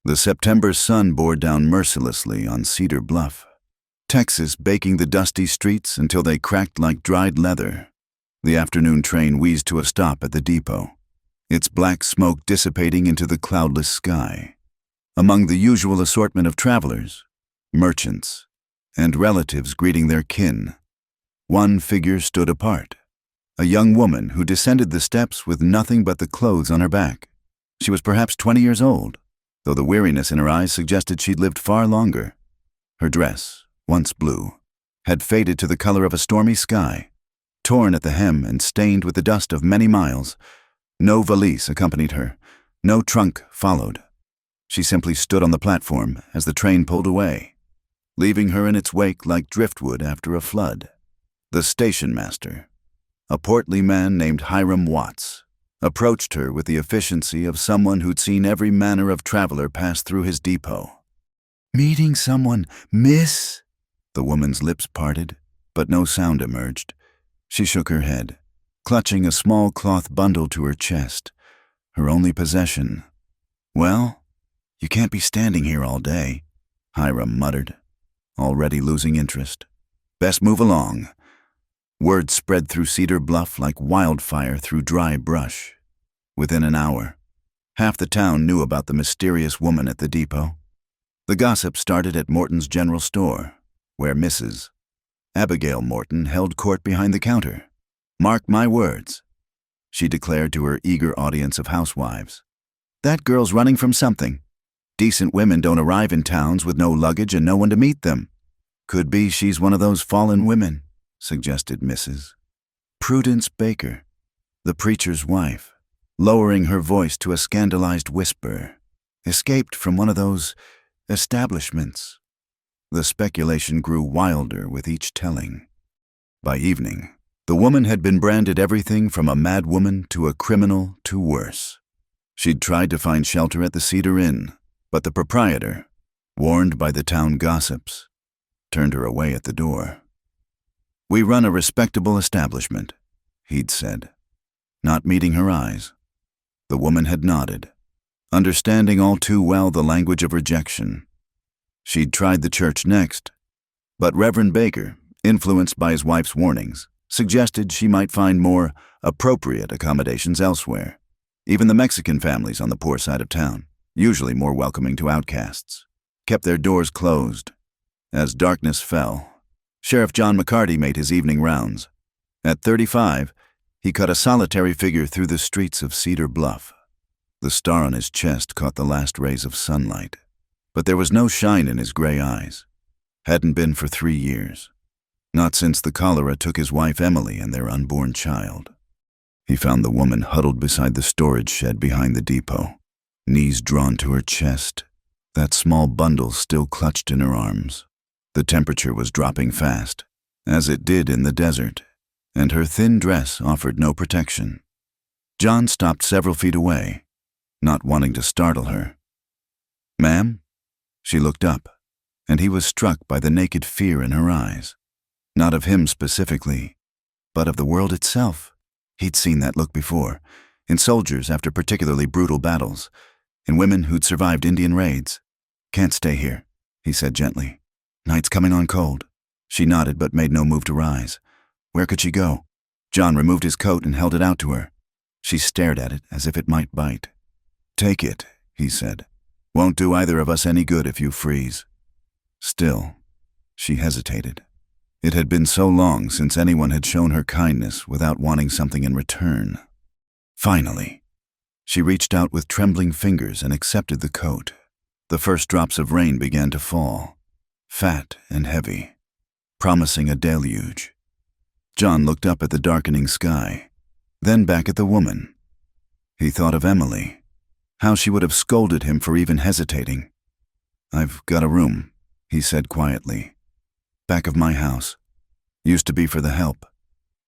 The September sun bore down mercilessly on Cedar Bluff, Texas, baking the dusty streets until they cracked like dried leather. The afternoon train wheezed to a stop at the depot, its black smoke dissipating into the cloudless sky. Among the usual assortment of travelers, merchants, and relatives greeting their kin, one figure stood apart, a young woman who descended the steps with nothing but the clothes on her back. She was perhaps 20 years old, though the weariness in her eyes suggested she'd lived far longer. Her dress, once blue, had faded to the color of a stormy sky, torn at the hem and stained with the dust of many miles. No valise accompanied her, no trunk followed. She simply stood on the platform as the train pulled away, leaving her in its wake like driftwood after a flood. The station master, a portly man named Hiram Watts, approached her with the efficiency of someone who'd seen every manner of traveler pass through his depot. "Meeting someone, miss?" The woman's lips parted, but no sound emerged. She shook her head, clutching a small cloth bundle to her chest, her only possession. "Well, you can't be standing here all day," Hiram muttered, already losing interest. "Best move along." Word spread through Cedar Bluff like wildfire through dry brush. Within an hour, half the town knew about the mysterious woman at the depot. The gossip started at Morton's general store, where Mrs. Abigail Morton held court behind the counter. "Mark my words," she declared to her eager audience of housewives. "That girl's running from something. Decent women don't arrive in towns with no luggage and no one to meet them." "Could be she's one of those fallen women," suggested Mrs. Prudence Baker, the preacher's wife, lowering her voice to a scandalized whisper. "Escaped from one of those establishments." The speculation grew wilder with each telling. By evening, the woman had been branded everything from a mad woman to a criminal to worse. She'd tried to find shelter at the Cedar Inn, but the proprietor, warned by the town gossips, turned her away at the door. "We run a respectable establishment," he'd said, not meeting her eyes. The woman had nodded, understanding all too well the language of rejection. She'd tried the church next, but Reverend Baker, influenced by his wife's warnings, suggested she might find more appropriate accommodations elsewhere. Even the Mexican families on the poor side of town, usually more welcoming to outcasts, kept their doors closed. As darkness fell, Sheriff John McCarty made his evening rounds. At 35, he cut a solitary figure through the streets of Cedar Bluff. The star on his chest caught the last rays of sunlight, but there was no shine in his gray eyes. Hadn't been for 3 years. Not since the cholera took his wife Emily and their unborn child. He found the woman huddled beside the storage shed behind the depot, knees drawn to her chest, that small bundle still clutched in her arms. The temperature was dropping fast, as it did in the desert, and her thin dress offered no protection. John stopped several feet away, not wanting to startle her. "Ma'am?" She looked up, and he was struck by the naked fear in her eyes. Not of him specifically, but of the world itself. He'd seen that look before, in soldiers after particularly brutal battles, in women who'd survived Indian raids. "Can't stay here," he said gently. "Night's coming on cold." She nodded but made no move to rise. Where could she go? John removed his coat and held it out to her. She stared at it as if it might bite. "Take it," he said. "Won't do either of us any good if you freeze." Still, she hesitated. It had been so long since anyone had shown her kindness without wanting something in return. Finally, she reached out with trembling fingers and accepted the coat. The first drops of rain began to fall, fat and heavy, promising a deluge. John looked up at the darkening sky, then back at the woman. He thought of Emily, how she would have scolded him for even hesitating. "I've got a room," he said quietly. "Back of my house. Used to be for the help.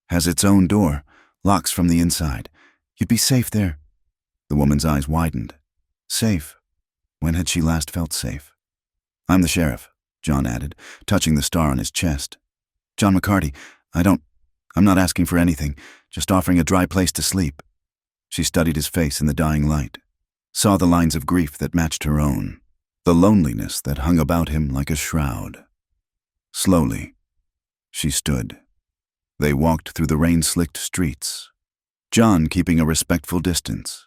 Has its own door, locks from the inside. You'd be safe there." The woman's eyes widened. Safe? When had she last felt safe? "I'm the sheriff," John added, touching the star on his chest. "John McCarty. I'm not asking for anything, just offering a dry place to sleep." She studied his face in the dying light, saw the lines of grief that matched her own. the loneliness that hung about him like a shroud. Slowly, she stood. They walked through the rain-slicked streets, John keeping a respectful distance.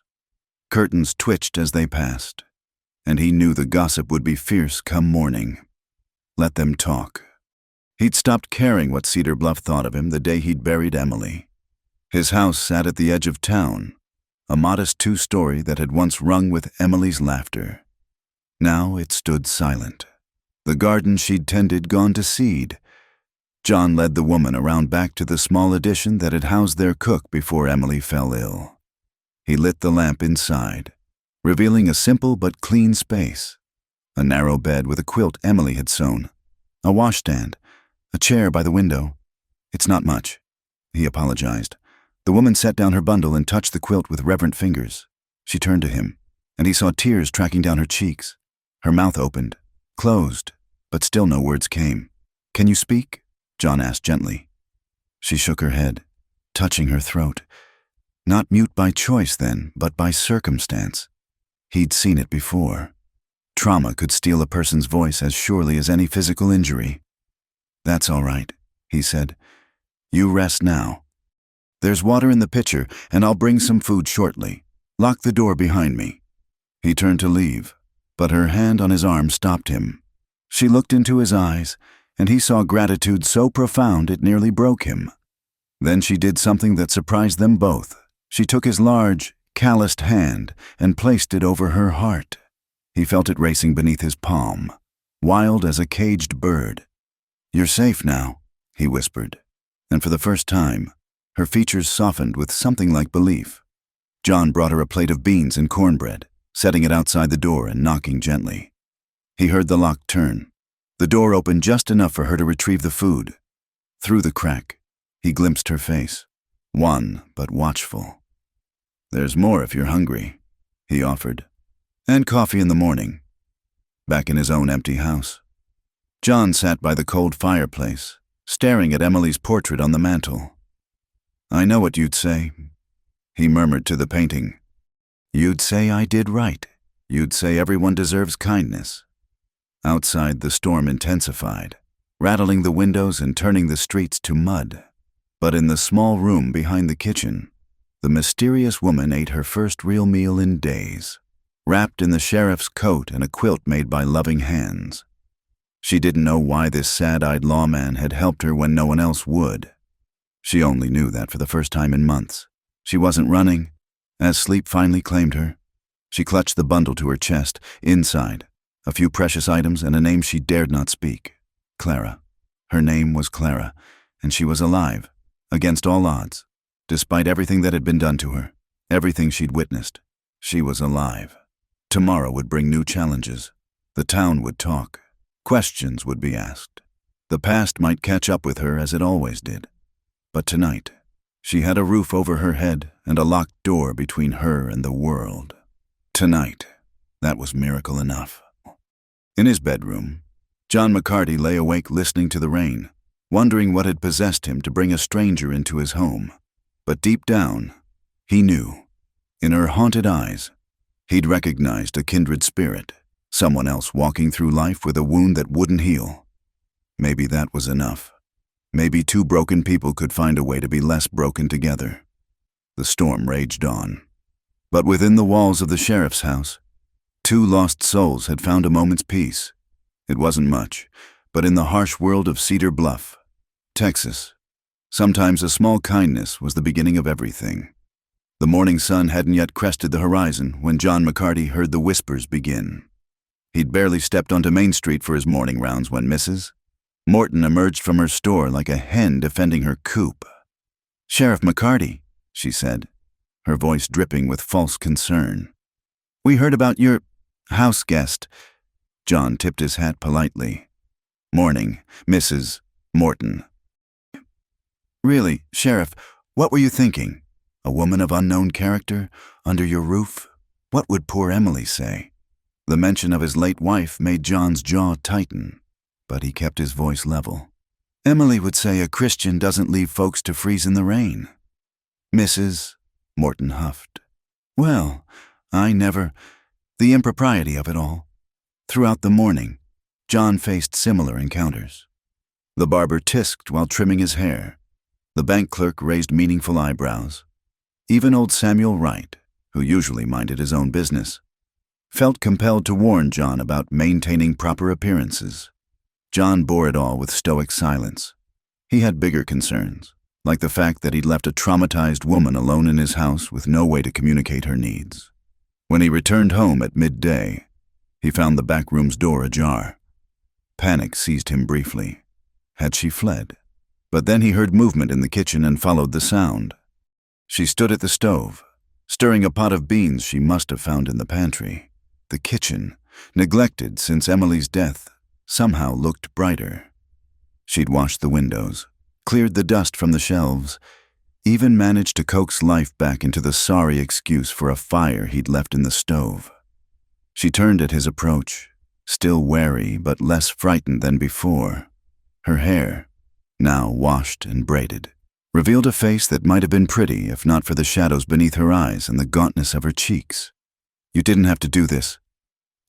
Curtains twitched as they passed, and he knew the gossip would be fierce come morning. Let them talk. He'd stopped caring what Cedar Bluff thought of him the day he'd buried Emily. His house sat at the edge of town, a modest two-story that had once rung with Emily's laughter. Now it stood silent, the garden she'd tended gone to seed. John led the woman around back to the small addition that had housed their cook before Emily fell ill. He lit the lamp inside, revealing a simple but clean space. A narrow bed with a quilt Emily had sewn, a washstand, a chair by the window. "It's not much," he apologized. The woman set down her bundle and touched the quilt with reverent fingers. She turned to him, and he saw tears tracking down her cheeks. Her mouth opened, closed, but still no words came. "Can you speak?" John asked gently. She shook her head, touching her throat. Not mute by choice then, but by circumstance. He'd seen it before. Trauma could steal a person's voice as surely as any physical injury. "That's all right," he said. "You rest now. There's water in the pitcher, and I'll bring some food shortly. Lock the door behind me." He turned to leave, but her hand on his arm stopped him. She looked into his eyes, and he saw gratitude so profound it nearly broke him. Then she did something that surprised them both. She took his large, calloused hand and placed it over her heart. He felt it racing beneath his palm, wild as a caged bird. "You're safe now," he whispered, and for the first time, her features softened with something like belief. John brought her a plate of beans and cornbread, setting it outside the door and knocking gently. He heard the lock turn. The door opened just enough for her to retrieve the food. Through the crack, he glimpsed her face, wan but watchful. "There's more if you're hungry," he offered. "And coffee in the morning." Back in his own empty house, John sat by the cold fireplace, staring at Emily's portrait on the mantel. "I know what you'd say," he murmured to the painting. "You'd say I did right. You'd say everyone deserves kindness." Outside, the storm intensified, rattling the windows and turning the streets to mud. But in the small room behind the kitchen, the mysterious woman ate her first real meal in days, wrapped in the sheriff's coat and a quilt made by loving hands. She didn't know why this sad-eyed lawman had helped her when no one else would. She only knew that for the first time in months. She wasn't running, as sleep finally claimed her. She clutched the bundle to her chest. Inside, a few precious items and a name she dared not speak. Clara. Her name was Clara, and she was alive, against all odds. Despite everything that had been done to her, everything she'd witnessed, she was alive. Tomorrow would bring new challenges. The town would talk. Questions would be asked. The past might catch up with her as it always did. But tonight, she had a roof over her head and a locked door between her and the world. Tonight, that was miracle enough. In his bedroom, John McCarty lay awake listening to the rain, wondering what had possessed him to bring a stranger into his home. But deep down, he knew. In her haunted eyes, he'd recognized a kindred spirit, someone else walking through life with a wound that wouldn't heal. Maybe that was enough. Maybe two broken people could find a way to be less broken together. The storm raged on. But within the walls of the sheriff's house, two lost souls had found a moment's peace. It wasn't much, but in the harsh world of Cedar Bluff, Texas, sometimes a small kindness was the beginning of everything. The morning sun hadn't yet crested the horizon when John McCarty heard the whispers begin. He'd barely stepped onto Main Street for his morning rounds when Mrs. Morton emerged from her store like a hen defending her coop. "Sheriff McCarty," she said, her voice dripping with false concern. "We heard about your house guest." John tipped his hat politely. "Morning, Mrs. Morton." "Really, Sheriff, what were you thinking? A woman of unknown character, under your roof? What would poor Emily say?" The mention of his late wife made John's jaw tighten, but he kept his voice level. "Emily would say a Christian doesn't leave folks to freeze in the rain." "Mrs. Morton huffed. "Well, I never... The impropriety of it all. Throughout the morning, John faced similar encounters. The barber tisked while trimming his hair. The bank clerk raised meaningful eyebrows. Even old Samuel Wright, who usually minded his own business, felt compelled to warn John about maintaining proper appearances. John bore it all with stoic silence. He had bigger concerns, like the fact that he'd left a traumatized woman alone in his house with no way to communicate her needs. When he returned home at midday, he found the back room's door ajar. Panic seized him briefly. Had she fled? But then he heard movement in the kitchen and followed the sound. She stood at the stove, stirring a pot of beans she must have found in the pantry. The kitchen, neglected since Emily's death, somehow looked brighter. She'd washed the windows, cleared the dust from the shelves, even managed to coax life back into the sorry excuse for a fire he'd left in the stove. She turned at his approach, still wary but less frightened than before. Her hair, now washed and braided, revealed a face that might have been pretty if not for the shadows beneath her eyes and the gauntness of her cheeks. "You didn't have to do this,"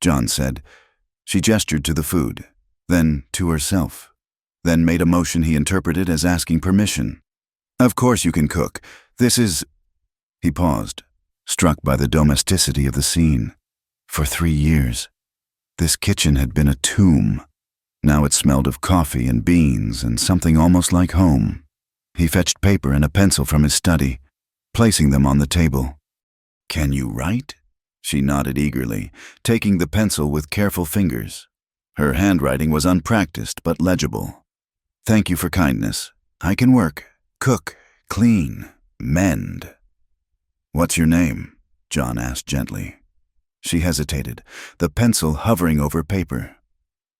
John said. She gestured to the food, then to herself, then made a motion he interpreted as asking permission. "Of course you can cook. This is—" He paused, struck by the domesticity of the scene. For 3 years, this kitchen had been a tomb. Now it smelled of coffee and beans and something almost like home. He fetched paper and a pencil from his study, placing them on the table. "Can you write?" She nodded eagerly, taking the pencil with careful fingers. Her handwriting was unpracticed but legible. "Thank you for kindness. I can work, cook, clean, mend." "What's your name?" John asked gently. She hesitated, the pencil hovering over paper.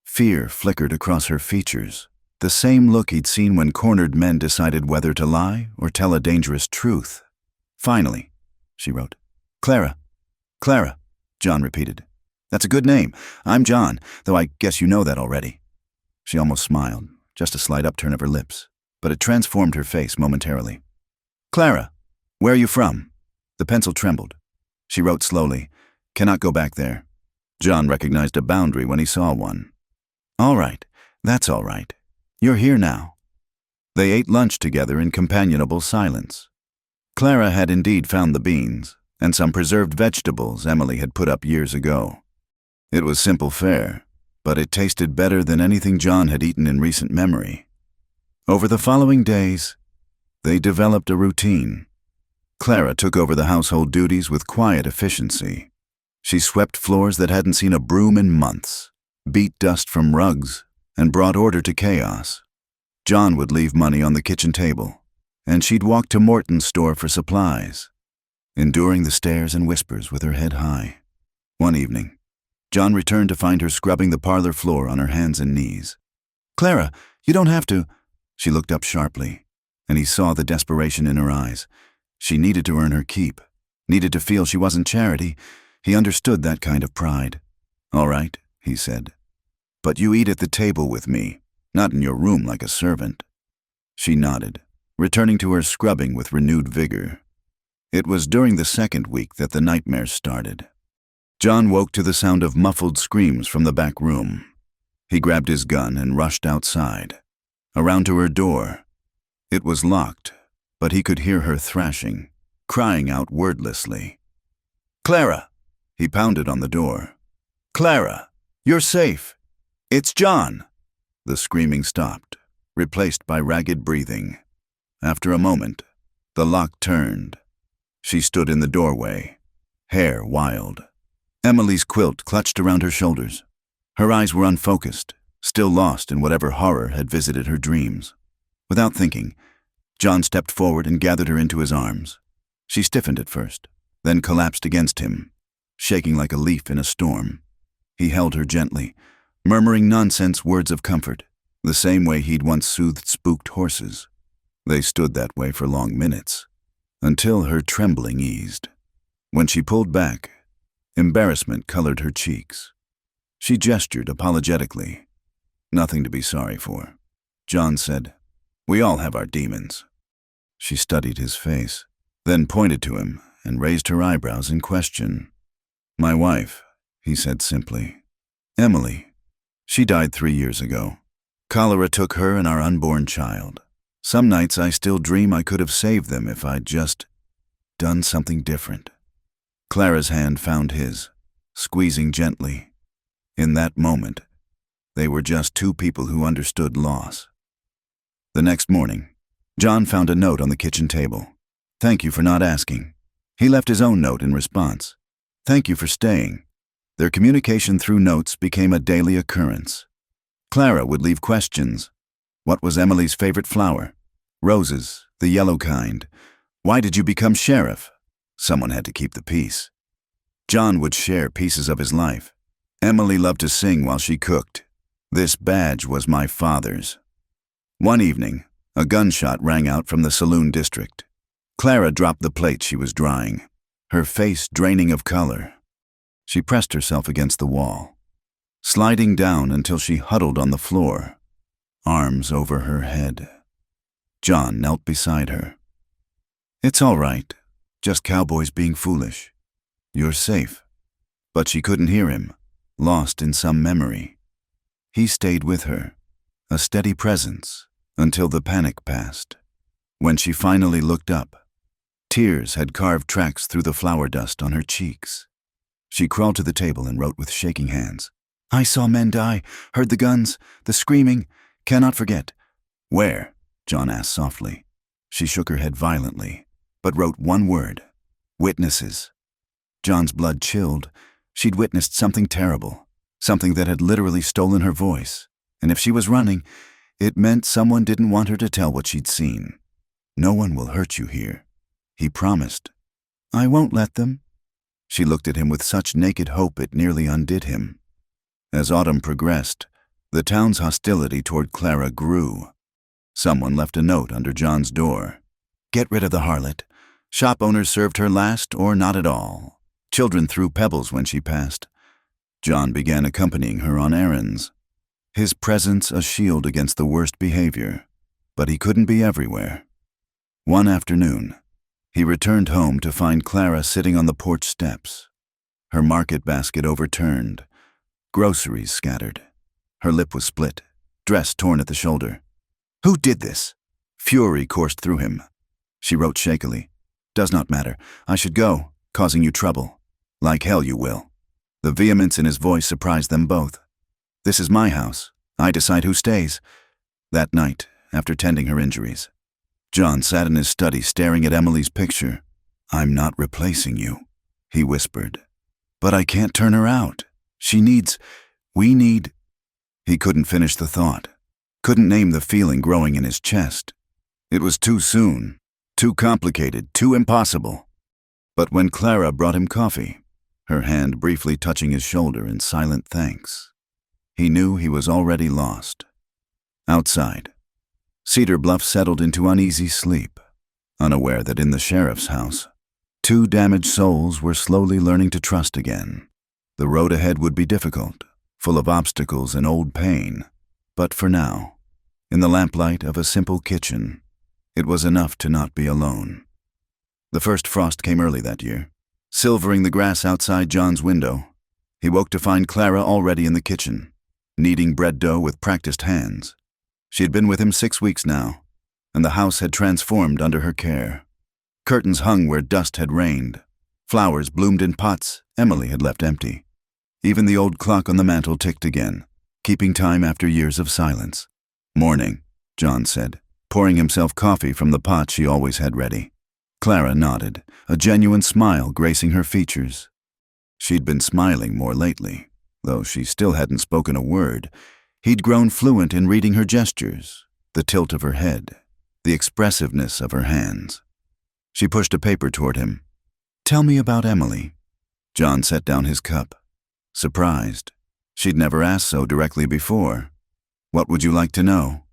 Fear flickered across her features, the same look he'd seen when cornered men decided whether to lie or tell a dangerous truth. "Finally," she wrote. "Clara." "Clara," John repeated. "That's a good name. I'm John, though I guess you know that already." She almost smiled, just a slight upturn of her lips, but it transformed her face momentarily. "Clara, where are you from?" The pencil trembled. She wrote slowly, "Cannot go back there." John recognized a boundary when he saw one. "All right, that's all right. You're here now." They ate lunch together in companionable silence. Clara had indeed found the beans and some preserved vegetables Emily had put up years ago. It was simple fare, but it tasted better than anything John had eaten in recent memory. Over the following days, they developed a routine. Clara took over the household duties with quiet efficiency. She swept floors that hadn't seen a broom in months, beat dust from rugs, and brought order to chaos. John would leave money on the kitchen table, and she'd walk to Morton's store for supplies, enduring the stares and whispers with her head high. One evening, John returned to find her scrubbing the parlor floor on her hands and knees. "Clara, you don't have to." She looked up sharply, and he saw the desperation in her eyes. She needed to earn her keep, needed to feel she wasn't charity. He understood that kind of pride. "All right," he said. "But you eat at the table with me, not in your room like a servant." She nodded, returning to her scrubbing with renewed vigor. It was during the second week that the nightmares started. John woke to the sound of muffled screams from the back room. He grabbed his gun and rushed outside, around to her door. It was locked, but he could hear her thrashing, crying out wordlessly. "Clara!" He pounded on the door. "Clara, you're safe. It's John." The screaming stopped, replaced by ragged breathing. After a moment, the lock turned. She stood in the doorway, hair wild. Emily's quilt clutched around her shoulders. Her eyes were unfocused, still lost in whatever horror had visited her dreams. Without thinking, John stepped forward and gathered her into his arms. She stiffened at first, then collapsed against him, shaking like a leaf in a storm. He held her gently, murmuring nonsense words of comfort, the same way he'd once soothed spooked horses. They stood that way for long minutes, until her trembling eased. When she pulled back, embarrassment colored her cheeks. She gestured apologetically. "Nothing to be sorry for." John said, "We all have our demons." She studied his face, then pointed to him and raised her eyebrows in question. "My wife," he said simply. Emily. She died 3 years ago. Cholera took her and our unborn child. Some nights I still dream I could have saved them if I'd just done something different. Clara's hand found his, squeezing gently. In that moment, they were just two people who understood loss. The next morning, John found a note on the kitchen table. "Thank you for not asking." He left his own note in response. "Thank you for staying." Their communication through notes became a daily occurrence. Clara would leave questions. What was Emily's favorite flower? Roses, the yellow kind. Why did you become sheriff? Someone had to keep the peace. John would share pieces of his life. Emily loved to sing while she cooked. "This badge was my father's." One evening, a gunshot rang out from the saloon district. Clara dropped the plate she was drying, her face draining of color. She pressed herself against the wall, sliding down until she huddled on the floor, arms over her head. John knelt beside her. "It's all right, just cowboys being foolish. You're safe." But she couldn't hear him, lost in some memory. He stayed with her, a steady presence, until the panic passed. When she finally looked up, tears had carved tracks through the flour dust on her cheeks. She crawled to the table and wrote with shaking hands. "I saw men die, heard the guns, the screaming, cannot forget." "Where?" John asked softly. She shook her head violently, but wrote one word: "Witnesses." John's blood chilled. She'd witnessed something terrible, something that had literally stolen her voice, and if she was running, it meant someone didn't want her to tell what she'd seen. "No one will hurt you here," he promised. "I won't let them." She looked at him with such naked hope it nearly undid him. As autumn progressed, the town's hostility toward Clara grew. Someone left a note under John's door. "Get rid of the harlot. Shop owners served her last or not at all. Children threw pebbles when she passed." John began accompanying her on errands, his presence a shield against the worst behavior, but he couldn't be everywhere. One afternoon, he returned home to find Clara sitting on the porch steps, her market basket overturned, groceries scattered. Her lip was split, dress torn at the shoulder. "Who did this?" Fury coursed through him. She wrote shakily, "Does not matter. I should go, causing you trouble. Like hell you will." The vehemence in his voice surprised them both. "This is my house. I decide who stays." That night, after tending her injuries, John sat in his study staring at Emily's picture. "I'm not replacing you," he whispered. "But I can't turn her out. We need... He couldn't finish the thought, couldn't name the feeling growing in his chest. It was too soon, too complicated, too impossible. But when Clara brought him coffee, her hand briefly touching his shoulder in silent thanks, he knew he was already lost. Outside, Cedar Bluff settled into uneasy sleep, unaware that in the sheriff's house, two damaged souls were slowly learning to trust again. The road ahead would be difficult, full of obstacles and old pain, but for now, in the lamplight of a simple kitchen, it was enough to not be alone. The first frost came early that year, silvering the grass outside John's window. He woke to find Clara already in the kitchen, kneading bread dough with practiced hands. She had been with him 6 weeks now, and the house had transformed under her care. Curtains hung where dust had rained. Flowers bloomed in pots Emily had left empty. Even the old clock on the mantel ticked again, keeping time after years of silence. "Morning," John said, pouring himself coffee from the pot she always had ready. Clara nodded, a genuine smile gracing her features. She'd been smiling more lately, though she still hadn't spoken a word. He'd grown fluent in reading her gestures, the tilt of her head, the expressiveness of her hands. She pushed a paper toward him. "Tell me about Emily." John set down his cup, surprised. She'd never asked so directly before. "What would you like to know?"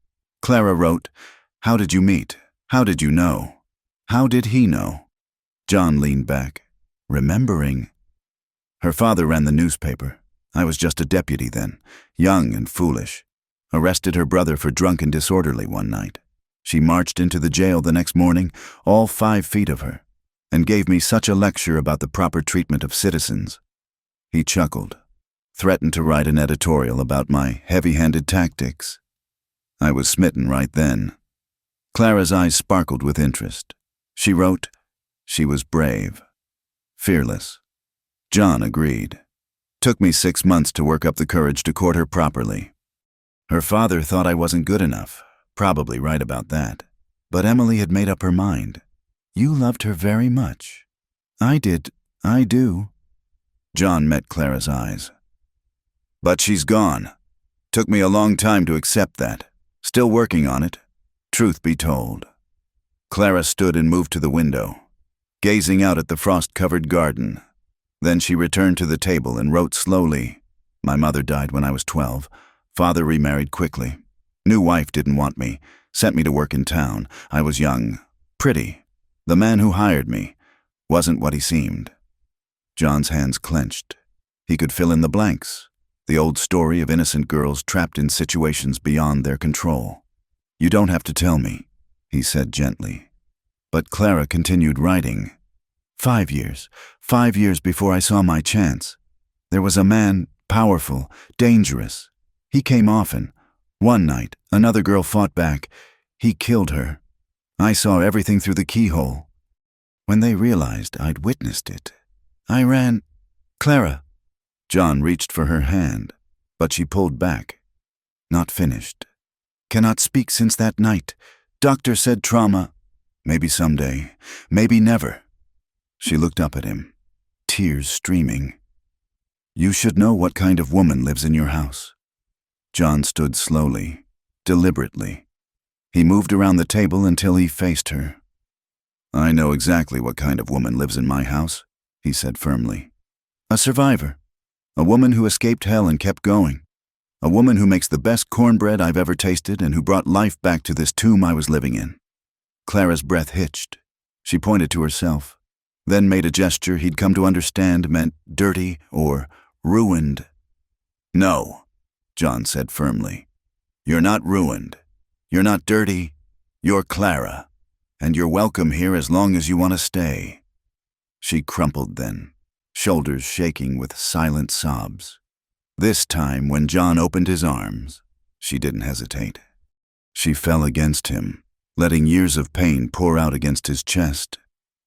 Clara wrote, "How did you meet? How did you know? How did he know?" John leaned back, remembering. "Her father ran the newspaper. I was just a deputy then, young and foolish. Arrested her brother for drunk and disorderly one night. She marched into the jail the next morning, all 5 feet of her, and gave me such a lecture about the proper treatment of citizens." He chuckled. threatened to write an editorial about my heavy-handed tactics. I was smitten right then. Clara's eyes sparkled with interest. She wrote, she was brave, fearless. John agreed. Took me 6 months to work up the courage to court her properly. Her father thought I wasn't good enough, probably right about that. But Emily had made up her mind. You loved her very much. I did. I do. John met Clara's eyes. But she's gone. Took me a long time to accept that. Still working on it. Truth be told. Clara stood and moved to the window, gazing out at the frost-covered garden. Then she returned to the table and wrote slowly. My mother died when I was 12. Father remarried quickly. New wife didn't want me. Sent me to work in town. I was young. Pretty. The man who hired me wasn't what he seemed. John's hands clenched. He could fill in the blanks. The old story of innocent girls trapped in situations beyond their control. You don't have to tell me, he said gently. But Clara continued writing. 5 years. 5 years before I saw my chance. There was a man, powerful, dangerous. He came often. One night, another girl fought back. He killed her. I saw everything through the keyhole. When they realized I'd witnessed it, I ran. Clara. John reached for her hand, but she pulled back. Not finished. Cannot speak since that night. Doctor said trauma. Maybe someday. Maybe never. She looked up at him, tears streaming. You should know what kind of woman lives in your house. John stood slowly, deliberately. He moved around the table until he faced her. I know exactly what kind of woman lives in my house, he said firmly. A survivor. A woman who escaped hell and kept going. A woman who makes the best cornbread I've ever tasted and who brought life back to this tomb I was living in. Clara's breath hitched. She pointed to herself, then made a gesture he'd come to understand meant dirty or ruined. No, John said firmly. You're not ruined. You're not dirty. You're Clara, and you're welcome here as long as you want to stay. She crumpled then, shoulders shaking with silent sobs. This time, when John opened his arms, she didn't hesitate. She fell against him, letting years of pain pour out against his chest.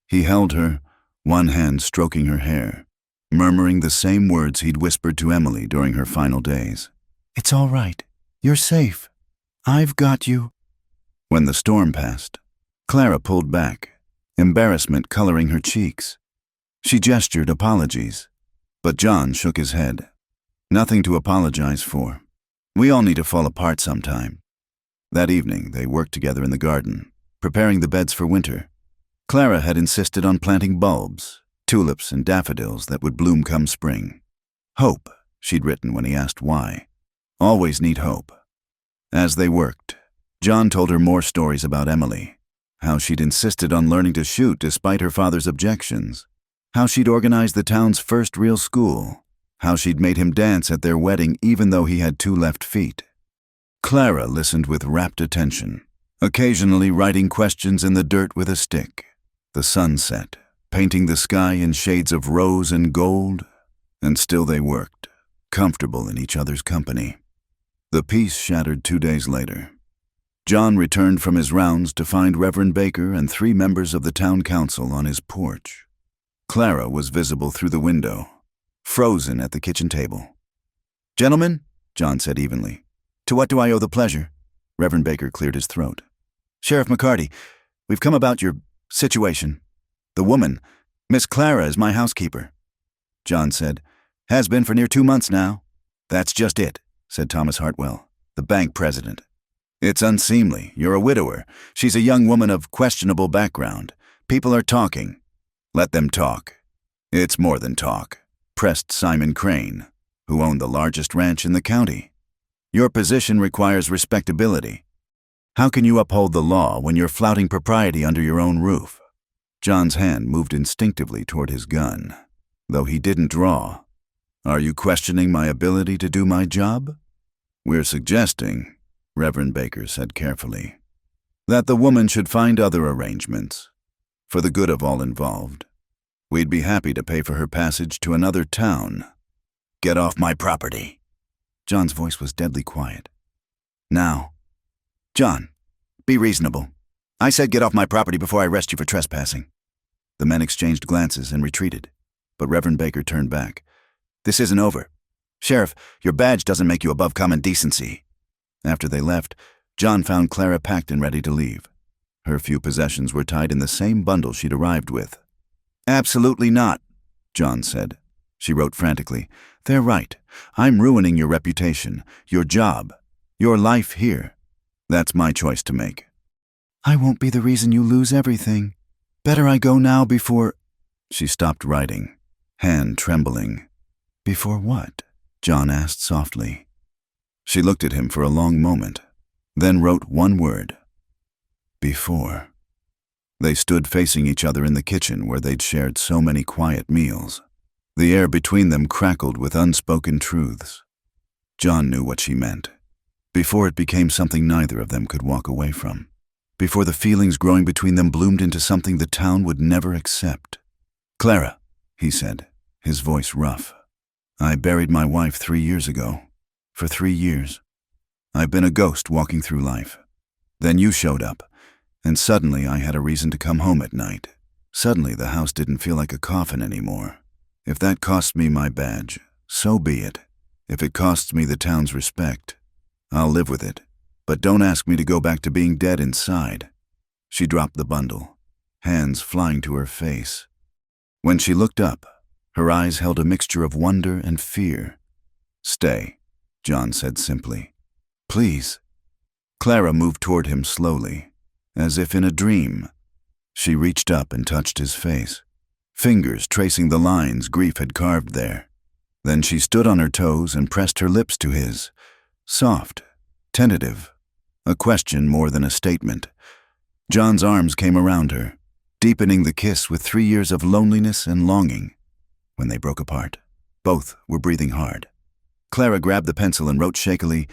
He held her, one hand stroking her hair, murmuring the same words he'd whispered to Emily during her final days. It's all right. You're safe. I've got you. When the storm passed, Clara pulled back, embarrassment coloring her cheeks. She gestured apologies, but John shook his head. Nothing to apologize for. We all need to fall apart sometime. That evening, they worked together in the garden, preparing the beds for winter. Clara had insisted on planting bulbs, tulips and daffodils that would bloom come spring. Hope, she'd written when he asked why. Always need hope. As they worked, John told her more stories about Emily, how she'd insisted on learning to shoot despite her father's objections, how she'd organized the town's first real school, how she'd made him dance at their wedding even though he had 2 left feet. Clara listened with rapt attention, occasionally writing questions in the dirt with a stick. The sun set, painting the sky in shades of rose and gold, and still they worked, comfortable in each other's company. The peace shattered 2 days later. John returned from his rounds to find Reverend Baker and 3 members of the town council on his porch. Clara was visible through the window, frozen at the kitchen table. Gentlemen, John said evenly, to what do I owe the pleasure? Reverend Baker cleared his throat. Sheriff McCarty, we've come about your situation. The woman, Miss Clara, is my housekeeper. John said, has been for near 2 months now. That's just it, said Thomas Hartwell, the bank president. It's unseemly. You're a widower. She's a young woman of questionable background. People are talking. Let them talk. It's more than talk, pressed Simon Crane, who owned the largest ranch in the county. Your position requires respectability. How can you uphold the law when you're flouting propriety under your own roof? John's hand moved instinctively toward his gun, though he didn't draw. Are you questioning my ability to do my job? We're suggesting, Reverend Baker said carefully, that the woman should find other arrangements, for the good of all involved. We'd be happy to pay for her passage to another town. Get off my property." John's voice was deadly quiet. "Now." "John, be reasonable. I said get off my property before I arrest you for trespassing." The men exchanged glances and retreated, but Reverend Baker turned back. "This isn't over. Sheriff, your badge doesn't make you above common decency." After they left, John found Clara packed and ready to leave. Her few possessions were tied in the same bundle she'd arrived with. "Absolutely not," John said. She wrote frantically, "They're right. I'm ruining your reputation, your job, your life here. That's my choice to make." "I won't be the reason you lose everything. Better I go now before—" She stopped writing, hand trembling. "Before what?" John asked softly. She looked at him for a long moment, then wrote one word. "Before." They stood facing each other in the kitchen where they'd shared so many quiet meals. The air between them crackled with unspoken truths. John knew what she meant. Before it became something neither of them could walk away from. Before the feelings growing between them bloomed into something the town would never accept. "Clara," he said, his voice rough. "I buried my wife 3 years ago. For 3 years. I've been a ghost walking through life. Then you showed up, and suddenly I had a reason to come home at night. Suddenly the house didn't feel like a coffin anymore. If that costs me my badge, so be it. If it costs me the town's respect, I'll live with it. But don't ask me to go back to being dead inside." She dropped the bundle, hands flying to her face. When she looked up, her eyes held a mixture of wonder and fear. "Stay," John said simply. "Please." Clara moved toward him slowly, as if in a dream. She reached up and touched his face, fingers tracing the lines grief had carved there. Then she stood on her toes and pressed her lips to his, soft, tentative, a question more than a statement. John's arms came around her, deepening the kiss with 3 years of loneliness and longing. When they broke apart, both were breathing hard. Clara grabbed the pencil and wrote shakily,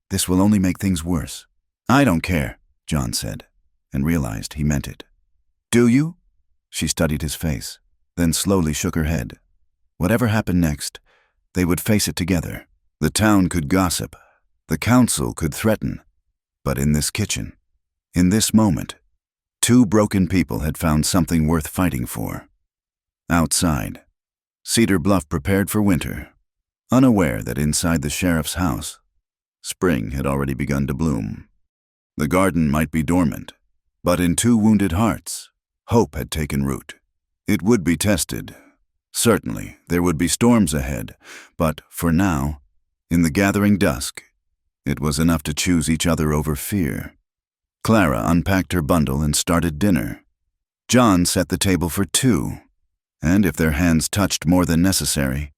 "This will only make things worse." "I don't care," John said, and realized he meant it. "Do you?" She studied his face, then slowly shook her head. Whatever happened next, they would face it together. The town could gossip, the council could threaten, but in this kitchen, in this moment, 2 broken people had found something worth fighting for. Outside, Cedar Bluff prepared for winter, unaware that inside the sheriff's house, spring had already begun to bloom. The garden might be dormant, but in 2 wounded hearts, hope had taken root. It would be tested. Certainly, there would be storms ahead, but for now, in the gathering dusk, it was enough to choose each other over fear. Clara unpacked her bundle and started dinner. John set the table for 2, and if their hands touched more than necessary,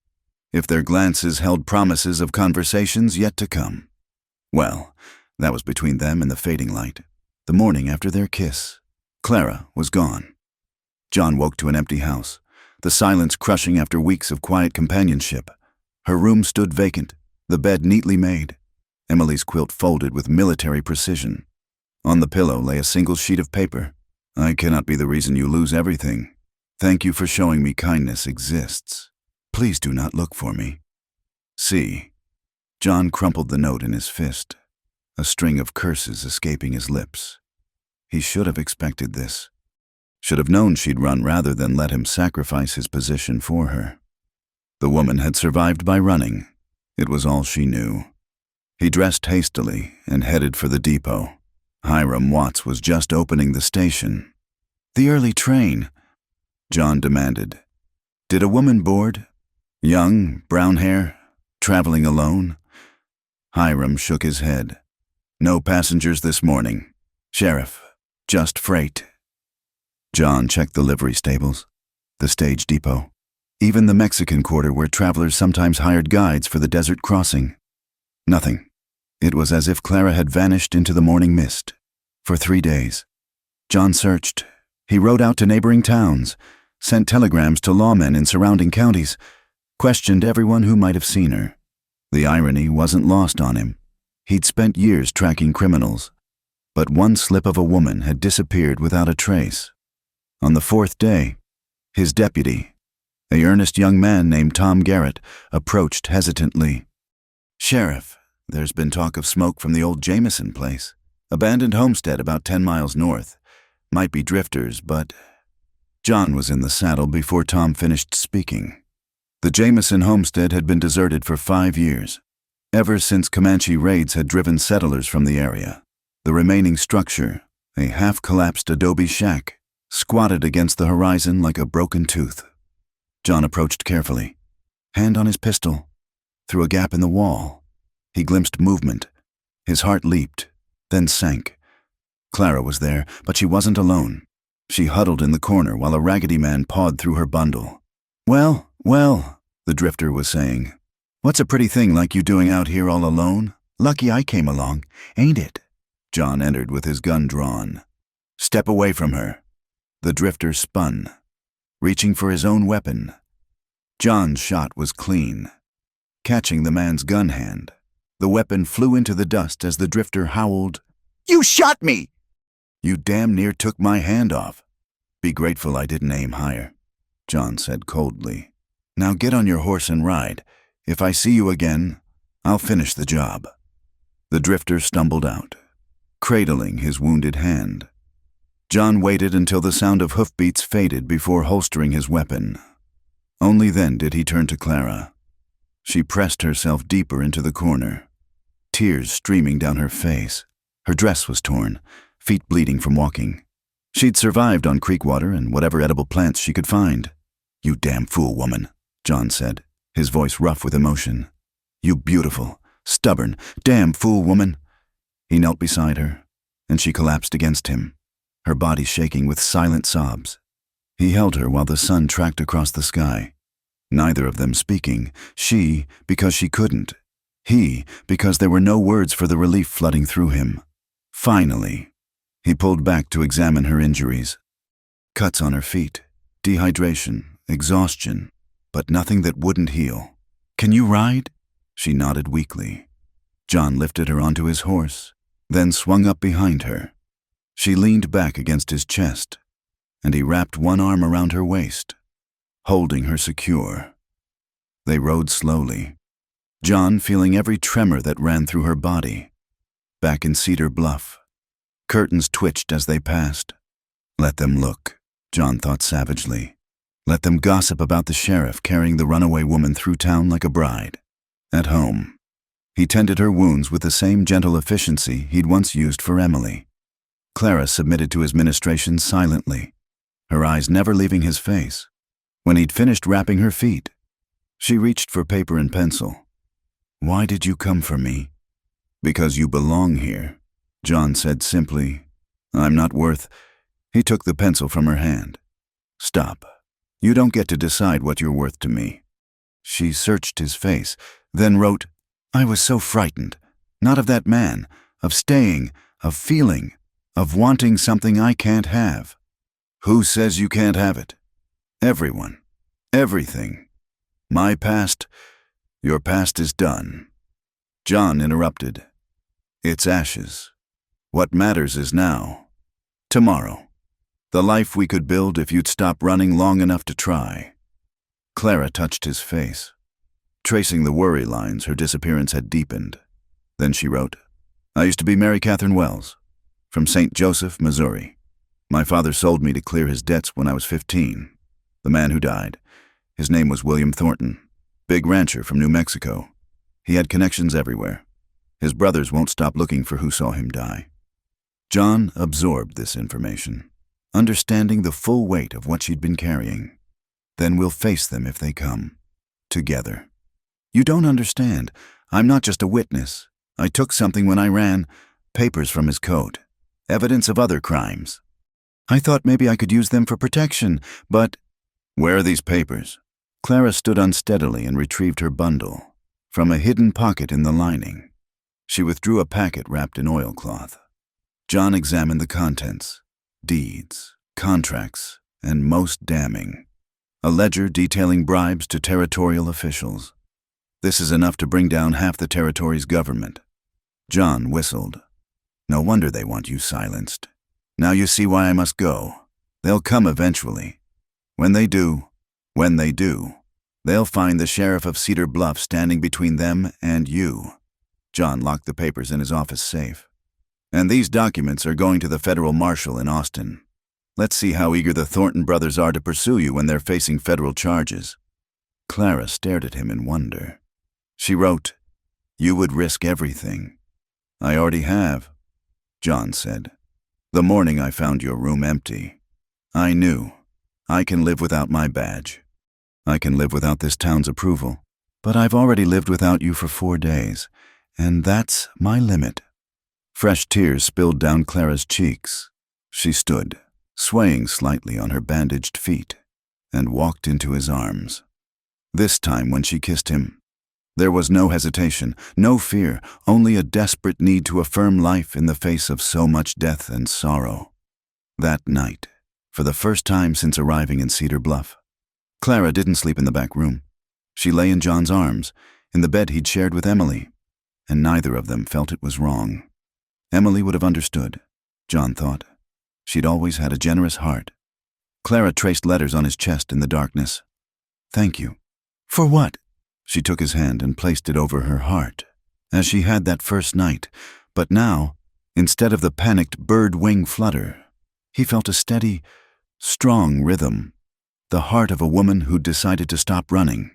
if their glances held promises of conversations yet to come, well, that was between them and the fading light. The morning after their kiss, Clara was gone. John woke to an empty house, the silence crushing after weeks of quiet companionship. Her room stood vacant, the bed neatly made, Emily's quilt folded with military precision. On the pillow lay a single sheet of paper. "I cannot be the reason you lose everything. Thank you for showing me kindness exists. Please do not look for me. See." John crumpled the note in his fist, a string of curses escaping his lips. He should have expected this. Should have known she'd run rather than let him sacrifice his position for her. The woman had survived by running. It was all she knew. He dressed hastily and headed for the depot. Hiram Watts was just opening the station. "The early train," John demanded. "Did a woman board? Young, brown hair, traveling alone?" Hiram shook his head. "No passengers this morning. Sheriff, just freight." John checked the livery stables, the stage depot, even the Mexican quarter where travelers sometimes hired guides for the desert crossing. Nothing. It was as if Clara had vanished into the morning mist. For 3 days. John searched. He rode out to neighboring towns, sent telegrams to lawmen in surrounding counties, questioned everyone who might have seen her. The irony wasn't lost on him. He'd spent years tracking criminals, but one slip of a woman had disappeared without a trace. On the 4th day, his deputy, A earnest young man named Tom Garrett approached hesitantly. "Sheriff, there's been talk of smoke from the old Jameson place. Abandoned homestead about 10 miles north. Might be drifters, but—" John was in the saddle before Tom finished speaking. The Jameson homestead had been deserted for 5 years, ever since Comanche raids had driven settlers from the area. The remaining structure, a half-collapsed adobe shack, squatted against the horizon like a broken tooth. John approached carefully, hand on his pistol. Through a gap in the wall, he glimpsed movement. His heart leaped, then sank. Clara was there, but she wasn't alone. She huddled in the corner while a raggedy man pawed through her bundle. Well, the drifter was saying. "What's a pretty thing like you doing out here all alone? Lucky I came along, ain't it?" John entered with his gun drawn. "Step away from her." The drifter spun, reaching for his own weapon. John's shot was clean, catching the man's gun hand. The weapon flew into the dust as the drifter howled, "You shot me! You damn near took my hand off." "Be grateful I didn't aim higher," John said coldly. "Now get on your horse and ride. If I see you again, I'll finish the job." The drifter stumbled out, cradling his wounded hand. John waited until the sound of hoofbeats faded before holstering his weapon. Only then did he turn to Clara. She pressed herself deeper into the corner, tears streaming down her face. Her dress was torn, feet bleeding from walking. She'd survived on creek water and whatever edible plants she could find. "You damn fool woman," John said, his voice rough with emotion. "You beautiful, stubborn, damn fool woman." He knelt beside her, and she collapsed against him, her body shaking with silent sobs. He held her while the sun tracked across the sky, neither of them speaking, she because she couldn't, he because there were no words for the relief flooding through him. Finally, he pulled back to examine her injuries. Cuts on her feet, dehydration, exhaustion, but nothing that wouldn't heal. "Can you ride?" She nodded weakly. John lifted her onto his horse, then swung up behind her. She leaned back against his chest, and he wrapped one arm around her waist, holding her secure. They rode slowly, John feeling every tremor that ran through her body. Back in Cedar Bluff, curtains twitched as they passed. Let them look, John thought savagely. Let them gossip about the sheriff carrying the runaway woman through town like a bride. At home, he tended her wounds with the same gentle efficiency he'd once used for Emily. Clara submitted to his ministrations silently, her eyes never leaving his face. When he'd finished wrapping her feet, she reached for paper and pencil. "Why did you come for me?" "Because you belong here," John said simply. "I'm not worth—" He took the pencil from her hand. "Stop. You don't get to decide what you're worth to me." She searched his face, then wrote, "I was so frightened. Not of that man, of staying, of feeling, of wanting something I can't have." "Who says you can't have it?" "Everyone. Everything. My past, your past is done." John interrupted. "It's ashes. What matters is now. Tomorrow. The life we could build if you'd stop running long enough to try." Clara touched his face. Tracing the worry lines her disappearance had deepened. Then she wrote, "I used to be Mary Catherine Wells, from St. Joseph, Missouri. My father sold me to clear his debts when I was 15. The man who died, his name was William Thornton, big rancher from New Mexico. He had connections everywhere. His brothers won't stop looking for who saw him die." John absorbed this information, understanding the full weight of what she'd been carrying. "Then we'll face them if they come. Together." "You don't understand. I'm not just a witness. I took something when I ran, papers from his coat, evidence of other crimes. I thought maybe I could use them for protection, but—" "Where are these papers?" Clara stood unsteadily and retrieved her bundle from a hidden pocket in the lining. She withdrew a packet wrapped in oilcloth. John examined the contents: deeds, contracts, and most damning, a ledger detailing bribes to territorial officials. "This is enough to bring down half the territory's government." John whistled. "No wonder they want you silenced. Now you see why I must go. They'll come eventually. When they do, When they do, they'll find the sheriff of Cedar Bluff standing between them and you." John locked the papers in his office safe. "And these documents are going to the federal marshal in Austin. Let's see how eager the Thornton brothers are to pursue you when they're facing federal charges." Clara stared at him in wonder. She wrote, "You would risk everything." "I already have," John said. "The morning I found your room empty, I knew I can live without my badge. I can live without this town's approval, but I've already lived without you for 4 days, and that's my limit." Fresh tears spilled down Clara's cheeks. She stood, swaying slightly on her bandaged feet, and walked into his arms. This time when she kissed him, there was no hesitation, no fear, only a desperate need to affirm life in the face of so much death and sorrow. That night, for the first time since arriving in Cedar Bluff, Clara didn't sleep in the back room. She lay in John's arms, in the bed he'd shared with Emily, and neither of them felt it was wrong. Emily would have understood, John thought. She'd always had a generous heart. Clara traced letters on his chest in the darkness. "Thank you." "For what?" She took his hand and placed it over her heart, as she had that first night, but now, instead of the panicked bird wing flutter, he felt a steady, strong rhythm, the heart of a woman who'd decided to stop running.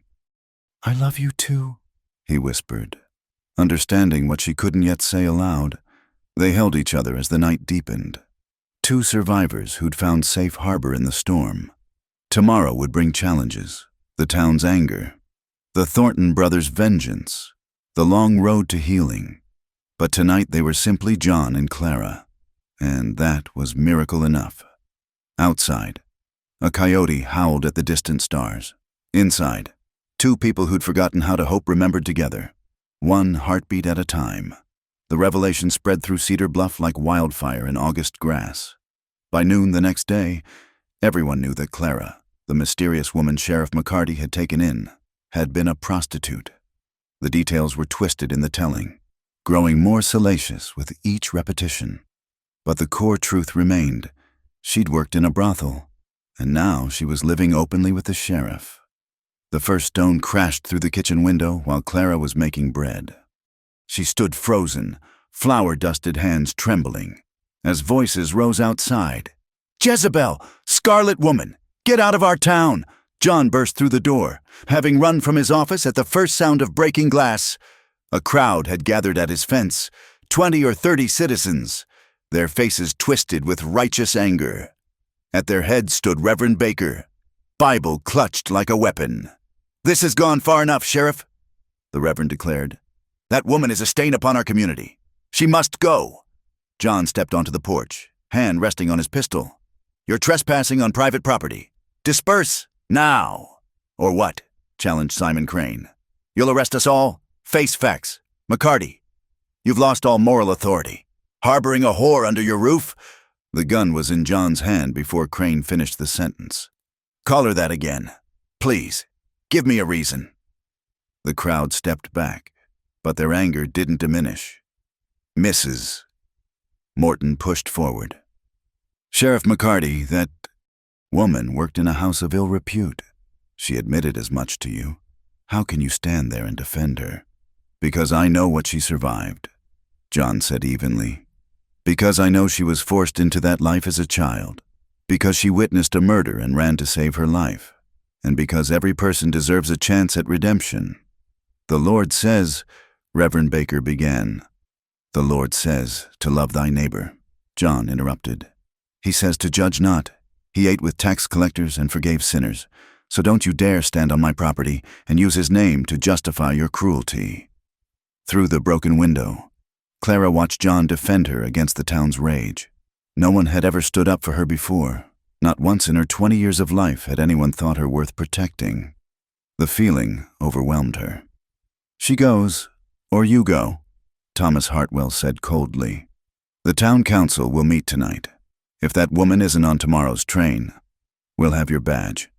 "I love you too," he whispered. Understanding what she couldn't yet say aloud, they held each other as the night deepened. Two survivors who'd found safe harbor in the storm. Tomorrow would bring challenges, the town's anger, the Thornton brothers' vengeance, the long road to healing. But tonight they were simply John and Clara, and that was miracle enough. Outside, a coyote howled at the distant stars. Inside, two people who'd forgotten how to hope remembered together, one heartbeat at a time. The revelation spread through Cedar Bluff like wildfire in August grass. By noon the next day, everyone knew that Clara, the mysterious woman Sheriff McCarty had taken in, had been a prostitute. The details were twisted in the telling, growing more salacious with each repetition. But the core truth remained. She'd worked in a brothel, and now she was living openly with the sheriff. The first stone crashed through the kitchen window while Clara was making bread. She stood frozen, flour-dusted hands trembling, as voices rose outside. "Jezebel! Scarlet Woman! Get out of our town!" John burst through the door, having run from his office at the first sound of breaking glass. A crowd had gathered at his fence, 20 or 30 citizens, their faces twisted with righteous anger. At their head stood Reverend Baker, Bible clutched like a weapon. "This has gone far enough, Sheriff," the Reverend declared. "That woman is a stain upon our community. She must go." John stepped onto the porch, hand resting on his pistol. "You're trespassing on private property. Disperse, now." "Or what?" challenged Simon Crane. "You'll arrest us all? Face facts. McCarty, you've lost all moral authority. Harboring a whore under your roof?" The gun was in John's hand before Crane finished the sentence. "Call her that again. Please, give me a reason." The crowd stepped back, but their anger didn't diminish. "Mrs." Morton pushed forward. "Sheriff McCarty, that woman worked in a house of ill repute. She admitted as much to you. How can you stand there and defend her?" "Because I know what she survived," John said evenly. "Because I know she was forced into that life as a child. Because she witnessed a murder and ran to save her life. And because every person deserves a chance at redemption. The Lord says," Reverend Baker began. "The Lord says to love thy neighbor," John interrupted. "He says to judge not. He ate with tax collectors and forgave sinners. So don't you dare stand on my property and use his name to justify your cruelty." Through the broken window, Clara watched John defend her against the town's rage. No one had ever stood up for her before. Not once in her 20 years of life had anyone thought her worth protecting. The feeling overwhelmed her. "She goes, or you go," Thomas Hartwell said coldly. "The town council will meet tonight. If that woman isn't on tomorrow's train, we'll have your badge."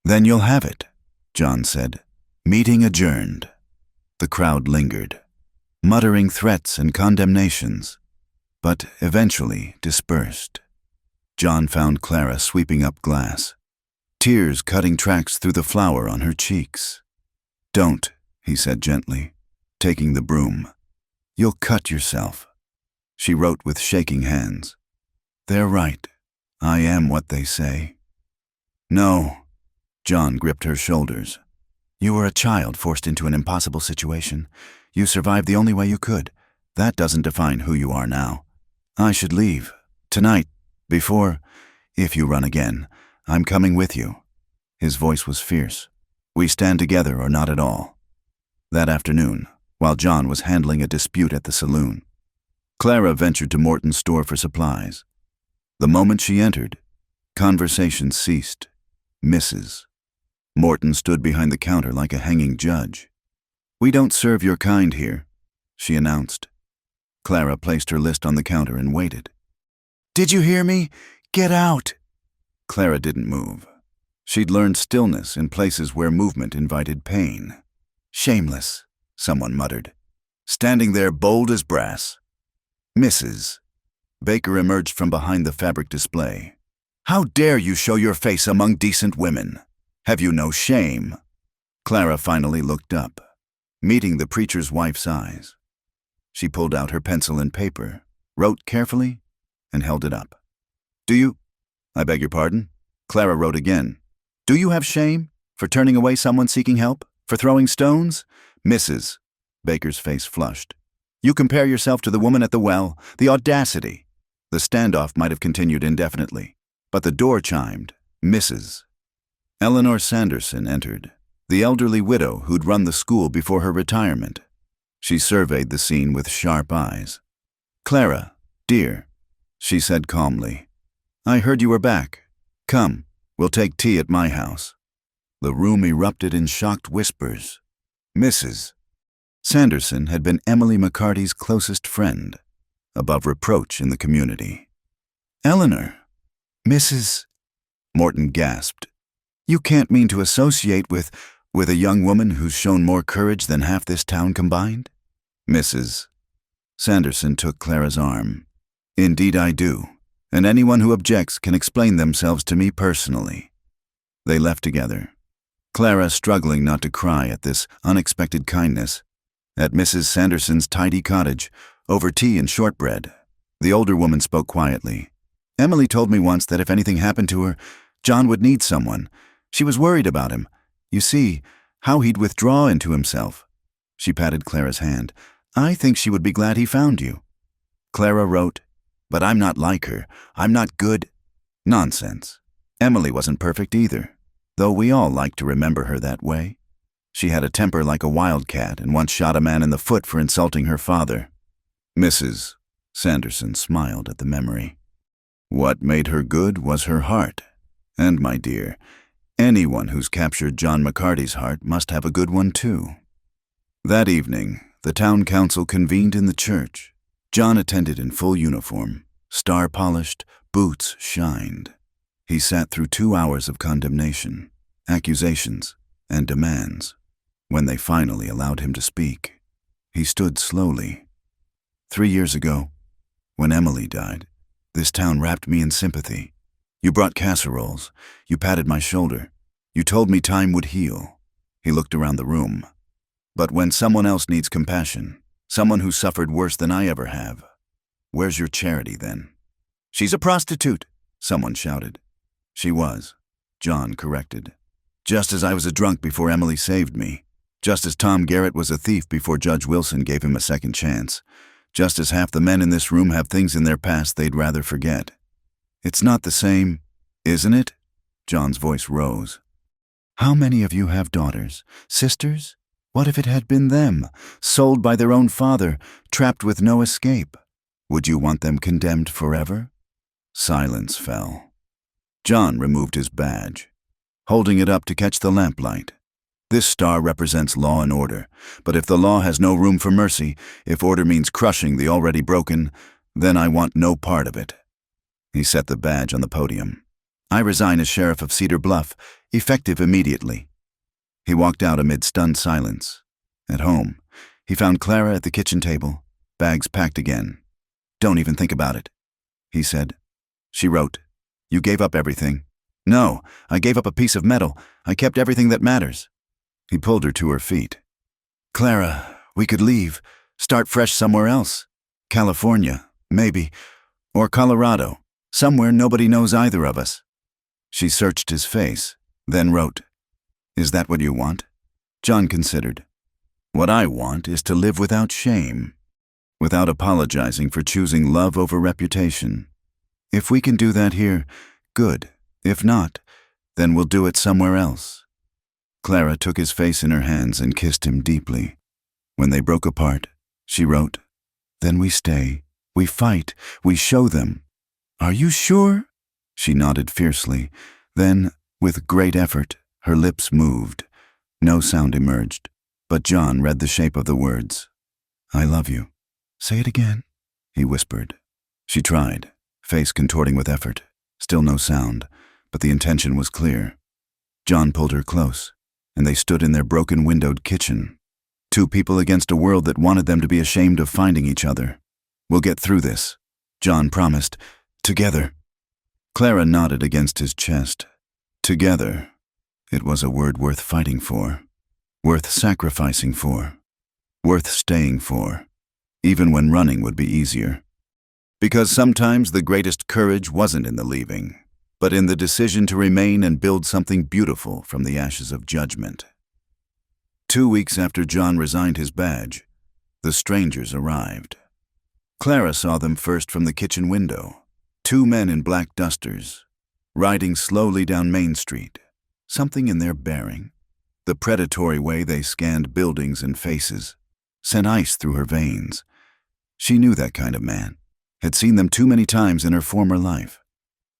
"Then you'll have it," John said. Meeting adjourned. The crowd lingered, muttering threats and condemnations, but eventually dispersed. John found Clara sweeping up glass. tears cutting tracks through the flour on her cheeks. "Don't," he said gently, taking the broom. "You'll cut yourself." She wrote with shaking hands. "They're right. I am what they say." "No." John gripped her shoulders. "You were a child forced into an impossible situation. You survived the only way you could. That doesn't define who you are now. I should leave. Tonight. If you run again, I'm coming with you." His voice was fierce. "We stand together or not at all." That afternoon, while John was handling a dispute at the saloon, Clara ventured to Morton's store for supplies. The moment she entered, conversation ceased. "Mrs." Morton stood behind the counter like a hanging judge. "We don't serve your kind here," she announced. Clara placed her list on the counter and waited. "Did you hear me? Get out!" Clara didn't move. She'd learned stillness in places where movement invited pain. "Shameless," someone muttered, standing there bold as brass. "Mrs." Baker emerged from behind the fabric display. "How dare you show your face among decent women? Have you no shame?" Clara finally looked up, meeting the preacher's wife's eyes. She pulled out her pencil and paper, wrote carefully, and held it up. I beg your pardon?" Clara wrote again. "Do you have shame? For turning away someone seeking help? For throwing stones?" "Mrs." Baker's face flushed. "You compare yourself to the woman at the well? The audacity!" The standoff might have continued indefinitely, but the door chimed. "Mrs." Eleanor Sanderson entered, the elderly widow who'd run the school before her retirement. She surveyed the scene with sharp eyes. "Clara, dear," she said calmly, "I heard you were back. Come, we'll take tea at my house." The room erupted in shocked whispers. Mrs. Sanderson had been Emily McCarty's closest friend, above reproach in the community. "Eleanor." "Mrs." Morton gasped. "You can't mean to associate with a young woman who's shown more courage than half this town combined?" "Mrs." Sanderson took Clara's arm. "Indeed I do, and anyone who objects can explain themselves to me personally." They left together, Clara struggling not to cry at this unexpected kindness. At Mrs. Sanderson's tidy cottage, over tea and shortbread, the older woman spoke quietly. "Emily told me once that if anything happened to her, John would need someone. She was worried about him. You see, how he'd withdraw into himself." She patted Clara's hand. "I think she would be glad he found you." Clara wrote, "But I'm not like her. I'm not good." Nonsense. Emily wasn't perfect either, though we all like to remember her that way. She had a temper like a wildcat and once shot a man in the foot for insulting her father. Mrs. Sanderson smiled at the memory. "What made her good was her heart. And, my dear, anyone who's captured John McCarty's heart must have a good one too." That evening, the town council convened in the church. John attended in full uniform, star-polished, boots shined. He sat through 2 hours of condemnation, accusations, and demands. When they finally allowed him to speak, he stood slowly. 3 years ago, when Emily died, this town wrapped me in sympathy. You brought casseroles. You patted my shoulder. You told me time would heal." He looked around the room. "But when someone else needs compassion, someone who suffered worse than I ever have, where's your charity then?" "She's a prostitute," someone shouted. "She was," John corrected. "Just as I was a drunk before Emily saved me. Just as Tom Garrett was a thief before Judge Wilson gave him a second chance. Just as half the men in this room have things in their past they'd rather forget. It's not the same, isn't it?" John's voice rose. "How many of you have daughters, sisters? What if it had been them, sold by their own father, trapped with no escape? Would you want them condemned forever?" Silence fell. John removed his badge, holding it up to catch the lamplight. "This star represents law and order, but if the law has no room for mercy, if order means crushing the already broken, then I want no part of it." He set the badge on the podium. "I resign as sheriff of Cedar Bluff, effective immediately." He walked out amid stunned silence. At home, he found Clara at the kitchen table, bags packed again. "Don't even think about it," he said. She wrote, "You gave up everything. No, I gave up a piece of metal. I kept everything that matters. He pulled her to her feet. Clara, we could leave. Start fresh somewhere else. California, maybe. Or Colorado. Somewhere nobody knows either of us. She searched his face, then wrote, Is that what you want? John considered. What I want is to live without shame, without apologizing for choosing love over reputation. If we can do that here, good. If not, then we'll do it somewhere else. Clara took his face in her hands and kissed him deeply. When they broke apart, she wrote, Then we stay, we fight, we show them. Are you sure? She nodded fiercely. Then, with great effort, her lips moved. No sound emerged, but John read the shape of the words. I love you. Say it again, he whispered. She tried, face contorting with effort. Still no sound, but the intention was clear. John pulled her close, and they stood in their broken windowed kitchen. Two people against a world that wanted them to be ashamed of finding each other. We'll get through this, John promised. Together. Clara nodded against his chest. Together. It was a word worth fighting for, worth sacrificing for, worth staying for, even when running would be easier. Because sometimes the greatest courage wasn't in the leaving, but in the decision to remain and build something beautiful from the ashes of judgment. 2 weeks after John resigned his badge, the strangers arrived. Clara saw them first from the kitchen window, 2 men in black dusters, riding slowly down Main Street. Something in their bearing, the predatory way they scanned buildings and faces, sent ice through her veins. She knew that kind of man, had seen them too many times in her former life.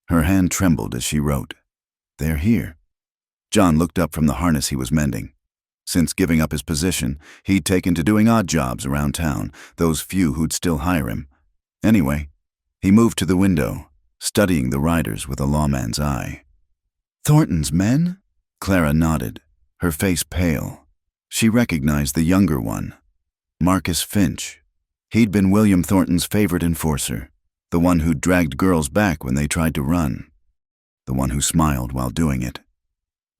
Her hand trembled as she wrote, They're here. John looked up from the harness he was mending. Since giving up his position, he'd taken to doing odd jobs around town, those few who'd still hire him. Anyway, he moved to the window, studying the riders with a lawman's eye. Thornton's men? Clara nodded, her face pale. She recognized the younger one, Marcus Finch. He'd been William Thornton's favorite enforcer, the one who'd dragged girls back when they tried to run, the one who smiled while doing it.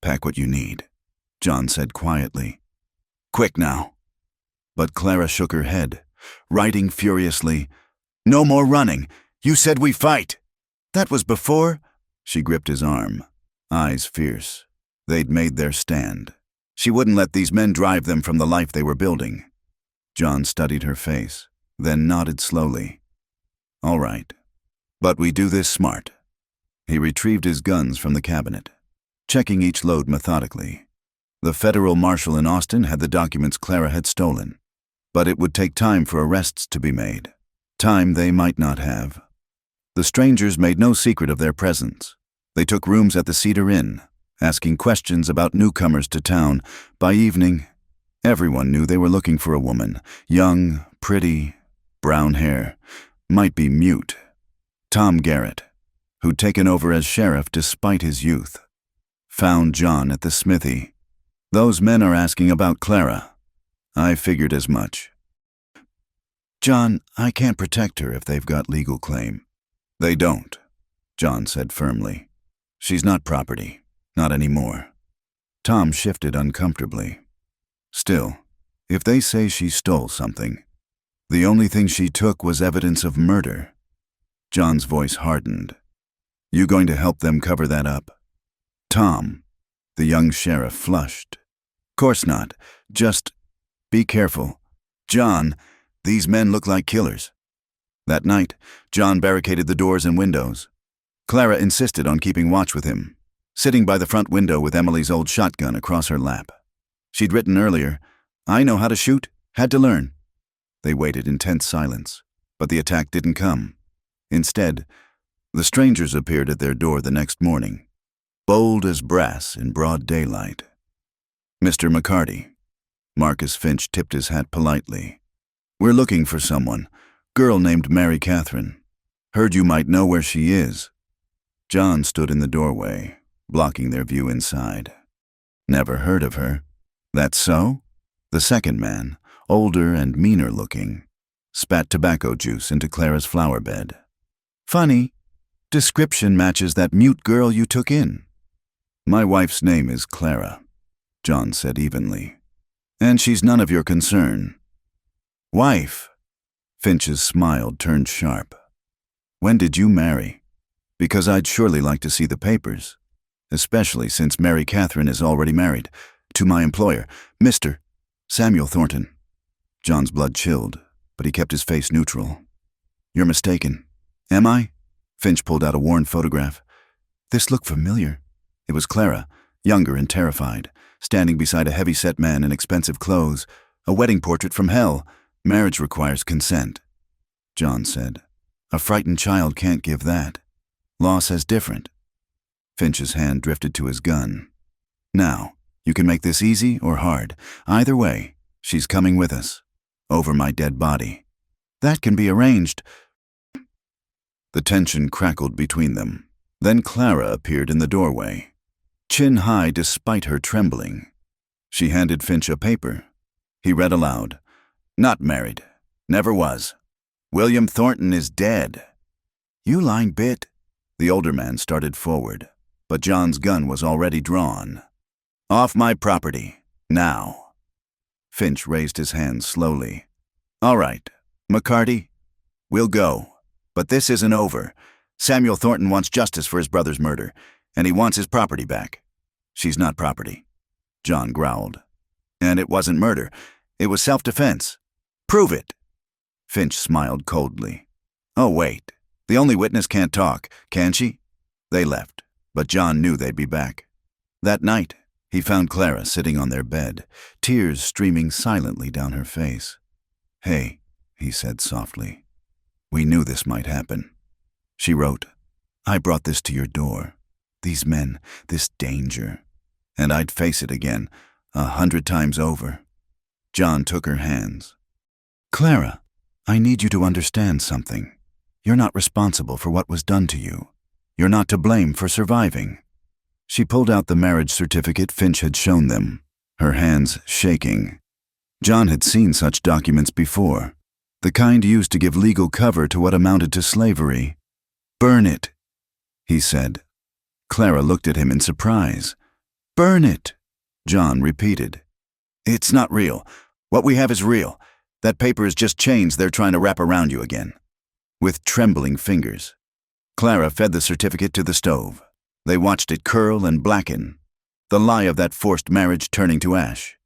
Pack what you need, John said quietly. Quick now. But Clara shook her head, writing furiously, No more running. You said we fight. That was before. She gripped his arm, eyes fierce. They'd made their stand. She wouldn't let these men drive them from the life they were building. John studied her face, then nodded slowly. All right, but we do this smart. He retrieved his guns from the cabinet, checking each load methodically. The federal marshal in Austin had the documents Clara had stolen, but it would take time for arrests to be made, time they might not have. The strangers made no secret of their presence. They took rooms at the Cedar Inn, asking questions about newcomers to town. By evening, everyone knew they were looking for a woman, young, pretty, brown hair, might be mute. Tom Garrett, who'd taken over as sheriff despite his youth, found John at the smithy. Those men are asking about Clara. I figured as much. John, I can't protect her if they've got legal claim. They don't, John said firmly. She's not property. Not anymore. Tom shifted uncomfortably. Still, if they say she stole something, the only thing she took was evidence of murder. John's voice hardened. You going to help them cover that up? Tom, the young sheriff flushed. Course not. Just be careful. John, these men look like killers. That night, John barricaded the doors and windows. Clara insisted on keeping watch with him, sitting by the front window with Emily's old shotgun across her lap. She'd written earlier, I know how to shoot, had to learn. They waited in tense silence, but the attack didn't come. Instead, the strangers appeared at their door the next morning, bold as brass in broad daylight. Mr. McCarty. Marcus Finch tipped his hat politely. We're looking for someone, girl named Mary Catherine. Heard you might know where she is. John stood in the doorway, blocking their view inside. Never heard of her. That so? The second man, older and meaner looking, spat tobacco juice into Clara's flower bed. Funny. Description matches that mute girl you took in. My wife's name is Clara, John said evenly. And she's none of your concern. Wife? Finch's smile turned sharp. When did you marry? Because I'd surely like to see the papers, especially since Mary Catherine is already married to my employer, Mr. Samuel Thornton. John's blood chilled, but he kept his face neutral. You're mistaken. Am I? Finch pulled out a worn photograph. This looked familiar. It was Clara, younger and terrified, standing beside a heavy-set man in expensive clothes. A wedding portrait from hell. Marriage requires consent. John said. A frightened child can't give that. Law says different. Finch's hand drifted to his gun. Now, you can make this easy or hard. Either way, she's coming with us. Over my dead body. That can be arranged. The tension crackled between them. Then Clara appeared in the doorway, chin high despite her trembling. She handed Finch a paper. He read aloud. Not married. Never was. William Thornton is dead. You lying bit. The older man started forward, but John's gun was already drawn. Off my property. Now. Finch raised his hand slowly. All right, McCarty, we'll go. But this isn't over. Samuel Thornton wants justice for his brother's murder, and he wants his property back. She's not property, John growled. And it wasn't murder. It was self-defense. Prove it. Finch smiled coldly. Oh, wait. The only witness can't talk, can she? They left, but John knew they'd be back. That night, he found Clara sitting on their bed, tears streaming silently down her face. Hey, he said softly. We knew this might happen. She wrote, I brought this to your door. These men, this danger. And I'd face it again, 100 times over. John took her hands. Clara, I need you to understand something. You're not responsible for what was done to you. You're not to blame for surviving. She pulled out the marriage certificate Finch had shown them, her hands shaking. John had seen such documents before, the kind used to give legal cover to what amounted to slavery. Burn it, he said. Clara looked at him in surprise. Burn it, John repeated. It's not real. What we have is real. That paper is just chains they're trying to wrap around you again. With trembling fingers, Clara fed the certificate to the stove. They watched it curl and blacken, the lie of that forced marriage turning to ash.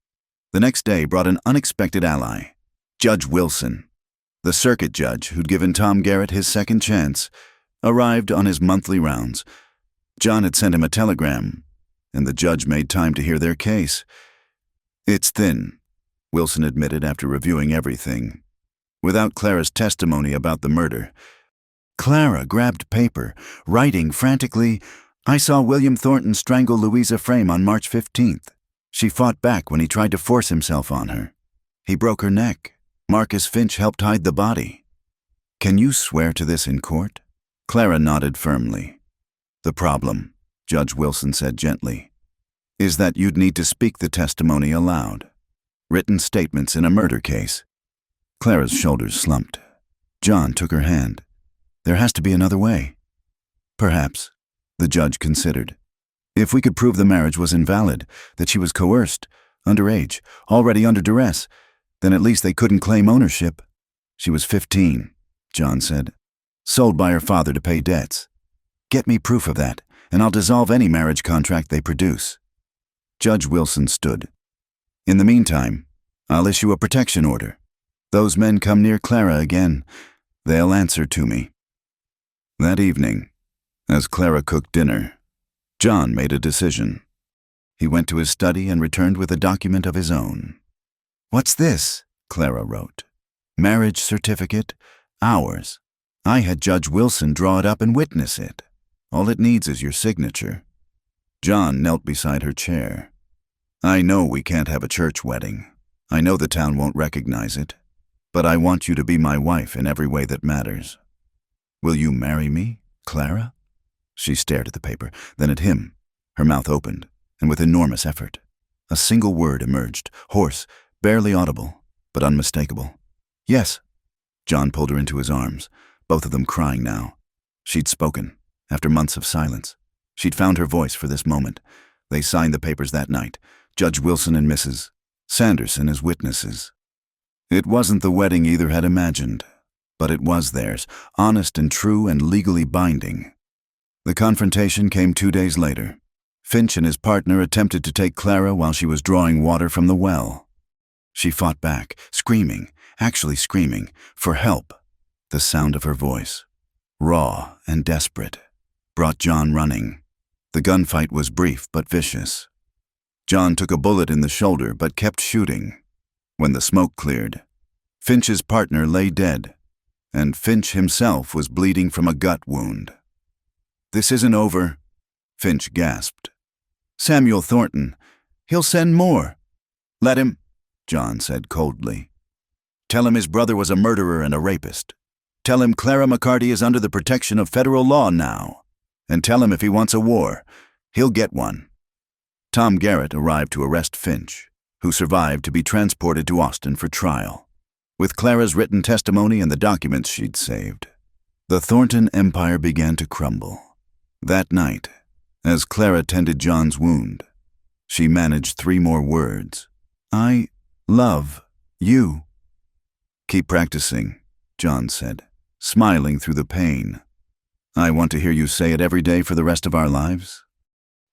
The next day brought an unexpected ally, Judge Wilson. The circuit judge who'd given Tom Garrett his second chance arrived on his monthly rounds. John had sent him a telegram, and the judge made time to hear their case. It's thin, Wilson admitted after reviewing everything. Without Clara's testimony about the murder. Clara grabbed paper, writing frantically, I saw William Thornton strangle Louisa Frame on March 15th. She fought back when he tried to force himself on her. He broke her neck. Marcus Finch helped hide the body. Can you swear to this in court? Clara nodded firmly. The problem, Judge Wilson said gently, is that you'd need to speak the testimony aloud. Written statements in a murder case. Clara's shoulders slumped. John took her hand. There has to be another way. Perhaps, the judge considered. If we could prove the marriage was invalid, that she was coerced, underage, already under duress, then at least they couldn't claim ownership. She was 15, John said. Sold by her father to pay debts. Get me proof of that, and I'll dissolve any marriage contract they produce. Judge Wilson stood. In the meantime, I'll issue a protection order. Those men come near Clara again, they'll answer to me. That evening, as Clara cooked dinner, John made a decision. He went to his study and returned with a document of his own. What's this? Clara wrote. Marriage certificate, ours. I had Judge Wilson draw it up and witness it. All it needs is your signature. John knelt beside her chair. I know we can't have a church wedding. I know the town won't recognize it. But I want you to be my wife in every way that matters. Will you marry me, Clara? She stared at the paper, then at him. Her mouth opened, and with enormous effort, a single word emerged, hoarse, barely audible, but unmistakable. Yes. John pulled her into his arms, both of them crying now. She'd spoken, after months of silence. She'd found her voice for this moment, They signed the papers that night, Judge Wilson and Mrs. Sanderson as witnesses. It wasn't the wedding either had imagined, but it was theirs, honest and true and legally binding. The confrontation came 2 days later. Finch and his partner attempted to take Clara while she was drawing water from the well. She fought back, screaming, actually screaming, for help. The sound of her voice, raw and desperate, brought John running. The gunfight was brief but vicious. John took a bullet in the shoulder but kept shooting. When the smoke cleared, Finch's partner lay dead, and Finch himself was bleeding from a gut wound. "This isn't over," Finch gasped. "Samuel Thornton, he'll send more." "Let him," John said coldly. "Tell him his brother was a murderer and a rapist. Tell him Clara McCarty is under the protection of federal law now. And tell him if he wants a war, he'll get one." Tom Garrett arrived to arrest Finch, who survived to be transported to Austin for trial. With Clara's written testimony and the documents she'd saved, the Thornton empire began to crumble. That night, as Clara tended John's wound, she managed 3 more words. "I love you." "Keep practicing," John said, smiling through the pain. "I want to hear you say it every day for the rest of our lives."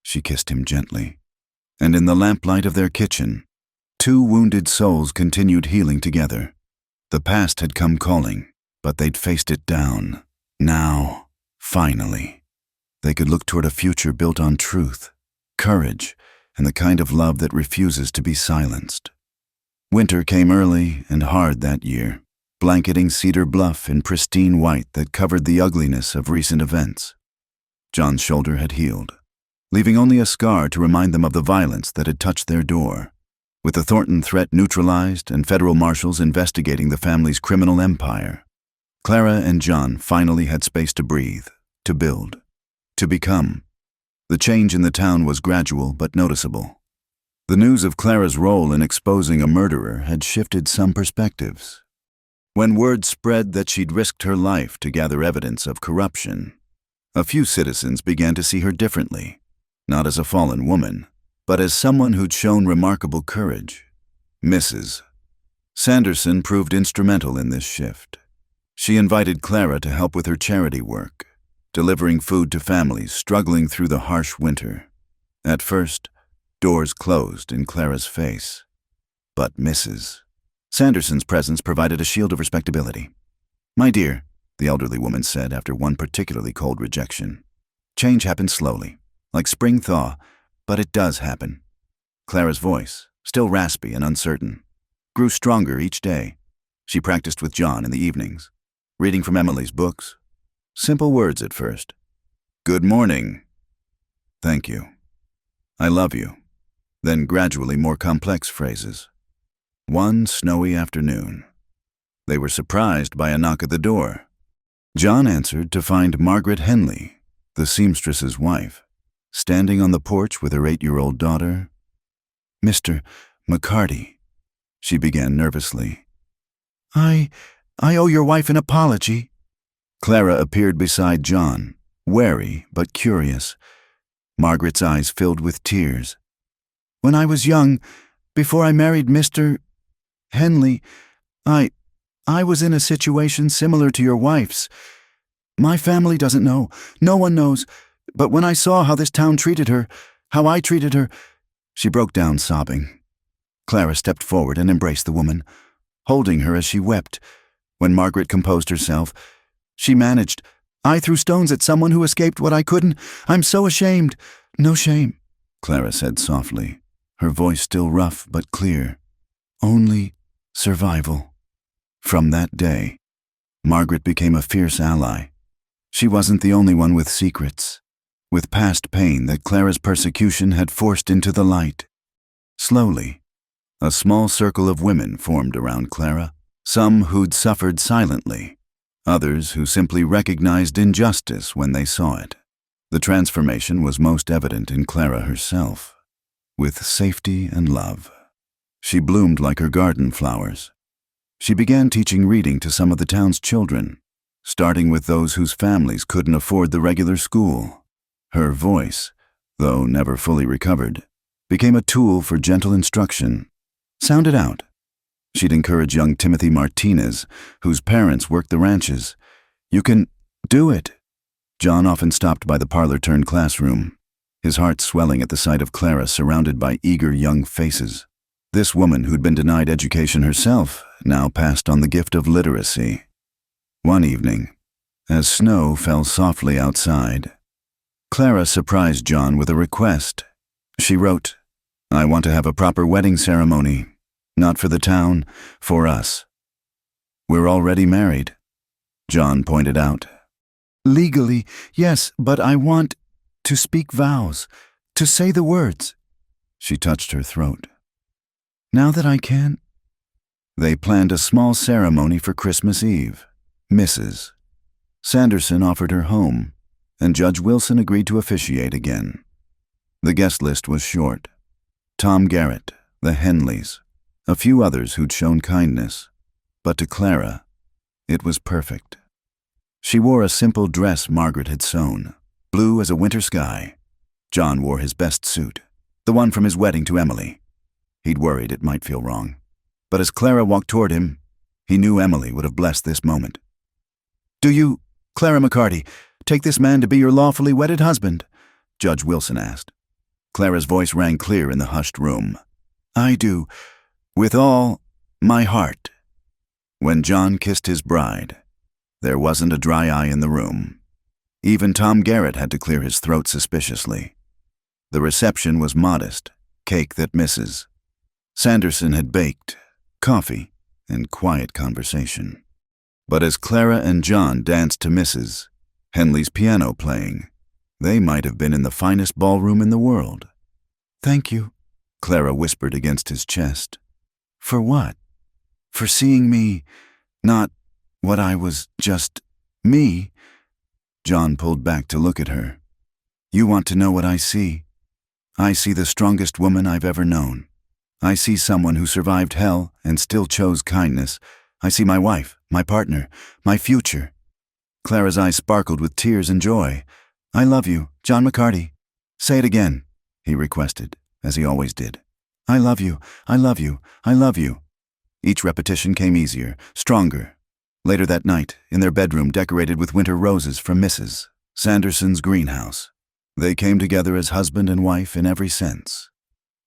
She kissed him gently, and in the lamplight of their kitchen, 2 wounded souls continued healing together. The past had come calling, but they'd faced it down. Now, finally, they could look toward a future built on truth, courage, and the kind of love that refuses to be silenced. Winter came early and hard that year, blanketing Cedar Bluff in pristine white that covered the ugliness of recent events. John's shoulder had healed, leaving only a scar to remind them of the violence that had touched their door. With the Thornton threat neutralized and federal marshals investigating the family's criminal empire, Clara and John finally had space to breathe, to build, to become. The change in the town was gradual but noticeable. The news of Clara's role in exposing a murderer had shifted some perspectives. When word spread that she'd risked her life to gather evidence of corruption, a few citizens began to see her differently, not as a fallen woman, but as someone who'd shown remarkable courage. Mrs. Sanderson proved instrumental in this shift. She invited Clara to help with her charity work, delivering food to families struggling through the harsh winter. At first, doors closed in Clara's face. But Mrs. Sanderson's presence provided a shield of respectability. "My dear," the elderly woman said after one particularly cold rejection, "change happens slowly, like spring thaw, but it does happen." Clara's voice, still raspy and uncertain, grew stronger each day. She practiced with John in the evenings, reading from Emily's books. Simple words at first. "Good morning." "Thank you." "I love you." Then gradually more complex phrases. One snowy afternoon, they were surprised by a knock at the door. John answered to find Margaret Henley, the seamstress's wife, standing on the porch with her 8-year-old daughter. "Mr. McCarty," she began nervously. I owe your wife an apology." Clara appeared beside John, wary but curious. Margaret's eyes filled with tears. "When I was young, before I married Mr. Henley, I was in a situation similar to your wife's. My family doesn't know. No one knows. But when I saw how this town treated her, how I treated her..." She broke down sobbing. Clara stepped forward and embraced the woman, holding her as she wept. When Margaret composed herself, she managed. "I threw stones at someone who escaped what I couldn't. I'm so ashamed." "No shame," Clara said softly, her voice still rough but clear. "Only survival." From that day, Margaret became a fierce ally. She wasn't the only one with secrets, with past pain that Clara's persecution had forced into the light. Slowly, a small circle of women formed around Clara, some who'd suffered silently, others who simply recognized injustice when they saw it. The transformation was most evident in Clara herself. With safety and love, she bloomed like her garden flowers. She began teaching reading to some of the town's children, starting with those whose families couldn't afford the regular school. Her voice, though never fully recovered, became a tool for gentle instruction. Sound it out. She'd encourage young Timothy Martinez, whose parents worked the ranches. You can do it. John often stopped by the parlor-turned-classroom, his heart swelling at the sight of Clara surrounded by eager young faces. This woman who'd been denied education herself now passed on the gift of literacy. One evening, as snow fell softly outside, Clara surprised John with a request. She wrote, "I want to have a proper wedding ceremony, not for the town, for us." "We're already married," John pointed out. "Legally, yes, but I want to speak vows, to say the words." She touched her throat. "Now that I can." They planned a small ceremony for Christmas Eve. Mrs. Sanderson offered her home, and Judge Wilson agreed to officiate again. The guest list was short. Tom Garrett, the Henleys, a few others who'd shown kindness. But to Clara, it was perfect. She wore a simple dress Margaret had sewn, blue as a winter sky. John wore his best suit, the one from his wedding to Emily. He'd worried it might feel wrong. But as Clara walked toward him, he knew Emily would have blessed this moment. "Do you, Clara McCarty, take this man to be your lawfully wedded husband?" Judge Wilson asked. Clara's voice rang clear in the hushed room. "I do, with all my heart." When John kissed his bride, there wasn't a dry eye in the room. Even Tom Garrett had to clear his throat suspiciously. The reception was modest, cake that Mrs. Sanderson had baked, coffee, and quiet conversation. But as Clara and John danced to Mrs. Henley's piano playing, they might have been in the finest ballroom in the world. "Thank you," Clara whispered against his chest. "For what? For seeing me, not what I was, just me?" John pulled back to look at her. "You want to know what I see? I see the strongest woman I've ever known. I see someone who survived hell and still chose kindness. I see my wife, my partner, my future." Clara's eyes sparkled with tears and joy. "I love you, John McCarty." "Say it again," he requested, as he always did. "I love you, I love you, I love you." Each repetition came easier, stronger. Later that night, in their bedroom decorated with winter roses from Mrs. Sanderson's greenhouse, they came together as husband and wife in every sense.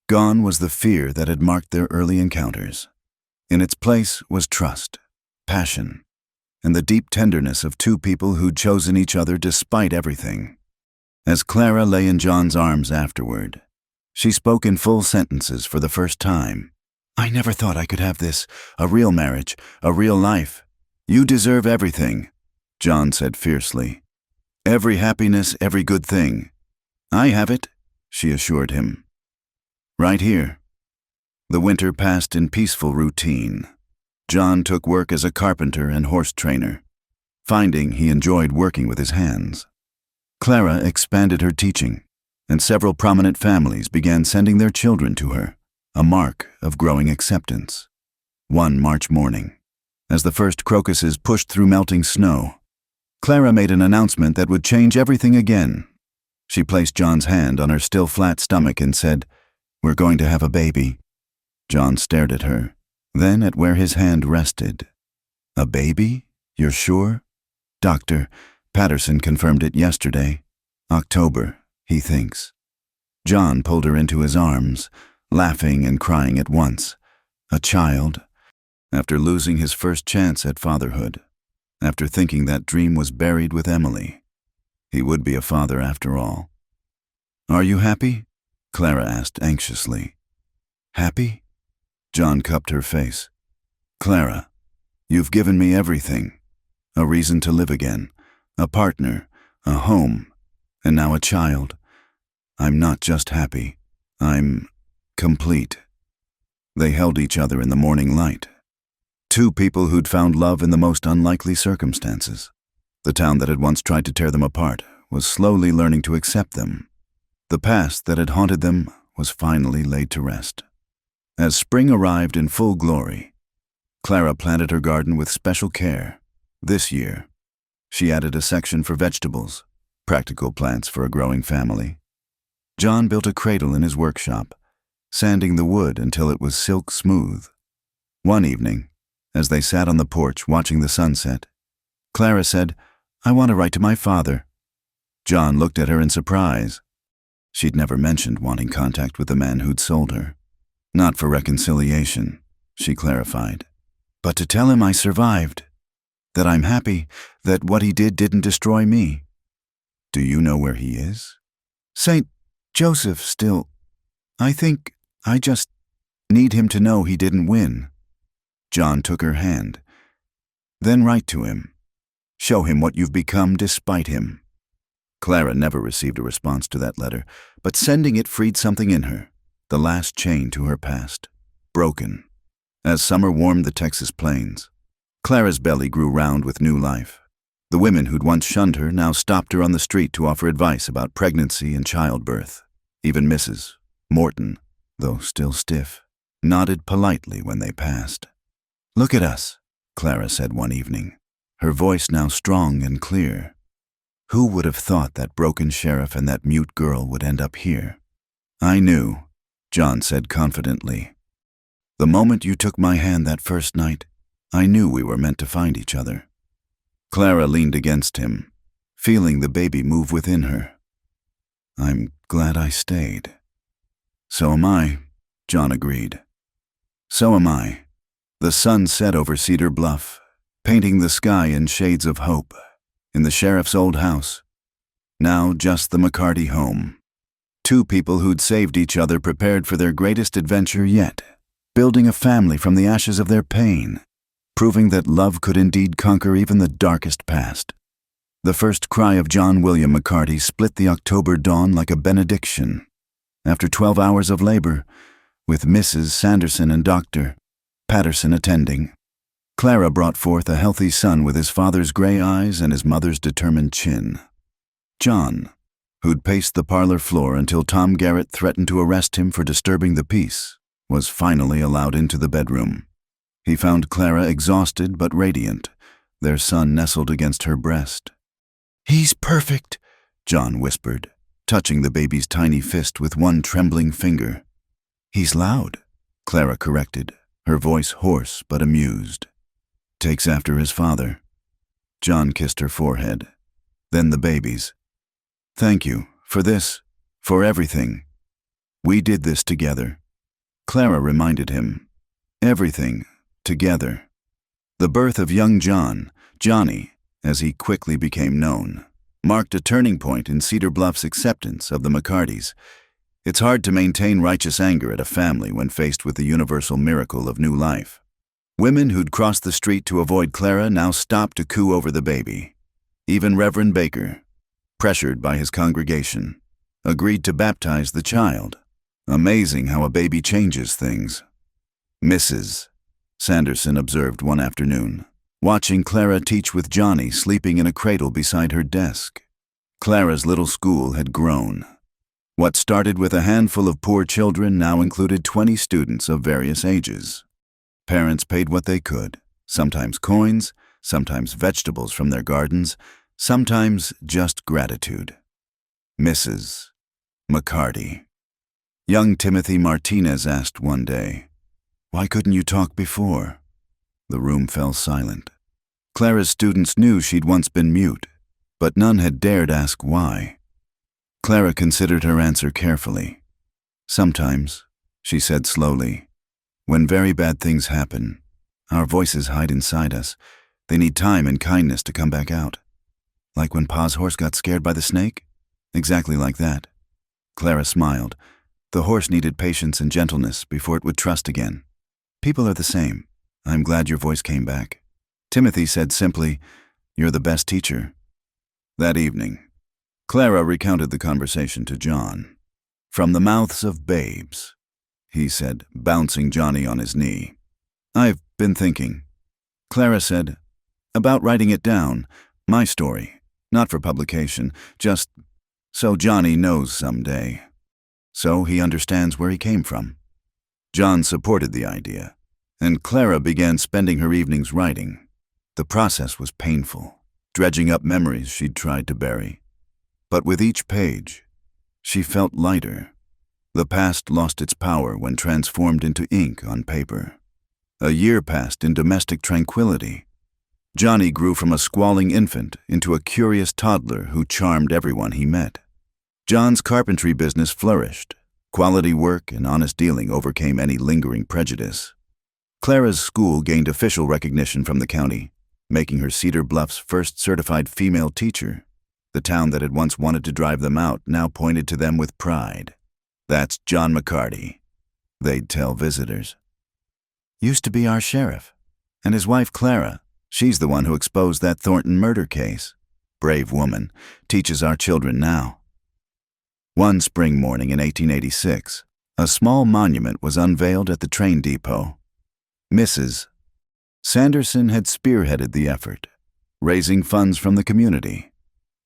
Gone was the fear that had marked their early encounters. In its place was trust, passion, and the deep tenderness of two people who'd chosen each other despite everything. As Clara lay in John's arms afterward, she spoke in full sentences for the first time. "I never thought I could have this, a real marriage, a real life. You deserve everything," John said fiercely. "Every happiness, every good thing." "I have it," she assured him. "Right here." The winter passed in peaceful routine. John took work as a carpenter and horse trainer, finding he enjoyed working with his hands. Clara expanded her teaching, and several prominent families began sending their children to her, a mark of growing acceptance. One March morning, as the first crocuses pushed through melting snow, Clara made an announcement that would change everything again. She placed John's hand on her still flat stomach and said, "We're going to have a baby." John stared at her, then at where his hand rested. "A baby? You're sure?" "Dr. Patterson confirmed it yesterday. October, he thinks." John pulled her into his arms, laughing and crying at once. A child, after losing his first chance at fatherhood, after thinking that dream was buried with Emily. He would be a father after all. "Are you happy?" Clara asked anxiously. "Happy?" John cupped her face. "Clara, you've given me everything. A reason to live again, a partner, a home, and now a child. I'm not just happy. I'm complete." They held each other in the morning light. Two people who'd found love in the most unlikely circumstances. The town that had once tried to tear them apart was slowly learning to accept them. The past that had haunted them was finally laid to rest. As spring arrived in full glory, Clara planted her garden with special care. This year, she added a section for vegetables, practical plants for a growing family. John built a cradle in his workshop, sanding the wood until it was silk smooth. One evening, as they sat on the porch watching the sunset, Clara said, "I want to write to my father." John looked at her in surprise. She'd never mentioned wanting contact with the man who'd sold her. Not for reconciliation, she clarified, but to tell him I survived, that I'm happy, that what he did didn't destroy me. Do you know where he is? St. Joseph still. I think I just need him to know he didn't win. John took her hand. Then write to him. Show him what you've become despite him. Clara never received a response to that letter, but sending it freed something in her, the last chain to her past, broken. As summer warmed the Texas plains, Clara's belly grew round with new life. The women who'd once shunned her now stopped her on the street to offer advice about pregnancy and childbirth. Even Mrs. Morton, though still stiff, nodded politely when they passed. "Look at us," Clara said one evening, her voice now strong and clear. "Who would have thought that broken sheriff and that mute girl would end up here?" "I knew," John said confidently. "The moment you took my hand that first night, I knew we were meant to find each other." Clara leaned against him, feeling the baby move within her. "I'm glad I stayed." "So am I," John agreed. "So am I." The sun set over Cedar Bluff, painting the sky in shades of hope. In the sheriff's old house, now just the McCarty home. Two people who'd saved each other prepared for their greatest adventure yet, building a family from the ashes of their pain, proving that love could indeed conquer even the darkest past. The first cry of John William McCarty split the October dawn like a benediction. After 12 hours of labor, with Mrs. Sanderson and Dr. Patterson attending, Clara brought forth a healthy son with his father's gray eyes and his mother's determined chin. John, who'd paced the parlor floor until Tom Garrett threatened to arrest him for disturbing the peace, was finally allowed into the bedroom. He found Clara exhausted but radiant, their son nestled against her breast. "He's perfect," John whispered, touching the baby's tiny fist with one trembling finger. "He's loud," Clara corrected, her voice hoarse but amused. "Takes after his father." John kissed her forehead, then the baby's. "Thank you, for this, for everything. We did this together." Clara reminded him. Everything, together. The birth of young John, Johnny, as he quickly became known, marked a turning point in Cedar Bluff's acceptance of the McCartys. It's hard to maintain righteous anger at a family when faced with the universal miracle of new life. Women who'd crossed the street to avoid Clara now stopped to coo over the baby. Even Reverend Baker, pressured by his congregation, agreed to baptize the child. Amazing how a baby changes things. Mrs. Sanderson observed one afternoon, watching Clara teach with Johnny sleeping in a cradle beside her desk. Clara's little school had grown. What started with a handful of poor children now included 20 students of various ages. Parents paid what they could, sometimes coins, sometimes vegetables from their gardens, sometimes just gratitude. Mrs. McCarty. Young Timothy Martinez asked one day, "Why couldn't you talk before?" The room fell silent. Clara's students knew she'd once been mute, but none had dared ask why. Clara considered her answer carefully. "Sometimes," she said slowly, "when very bad things happen, our voices hide inside us. They need time and kindness to come back out. Like when Pa's horse got scared by the snake? Exactly like that." Clara smiled. The horse needed patience and gentleness before it would trust again. "People are the same. I'm glad your voice came back." Timothy said simply, "You're the best teacher." That evening, Clara recounted the conversation to John. "From the mouths of babes," he said, bouncing Johnny on his knee. "I've been thinking," Clara said, "about writing it down, my story, not for publication, just so Johnny knows someday. So he understands where he came from." John supported the idea, and Clara began spending her evenings writing. The process was painful, dredging up memories she'd tried to bury. But with each page, She felt lighter. The past lost its power when transformed into ink on paper. A year passed in domestic tranquility. Johnny grew from a squalling infant into a curious toddler who charmed everyone he met. John's carpentry business flourished. Quality work and honest dealing overcame any lingering prejudice. Clara's school gained official recognition from the county, making her Cedar Bluff's first certified female teacher. The town that had once wanted to drive them out now pointed to them with pride. "That's John McCarty," they'd tell visitors. "Used to be our sheriff. And his wife Clara, she's the one who exposed that Thornton murder case. Brave woman, teaches our children now." One spring morning in 1886, a small monument was unveiled at the train depot. Mrs. Sanderson had spearheaded the effort, raising funds from the community.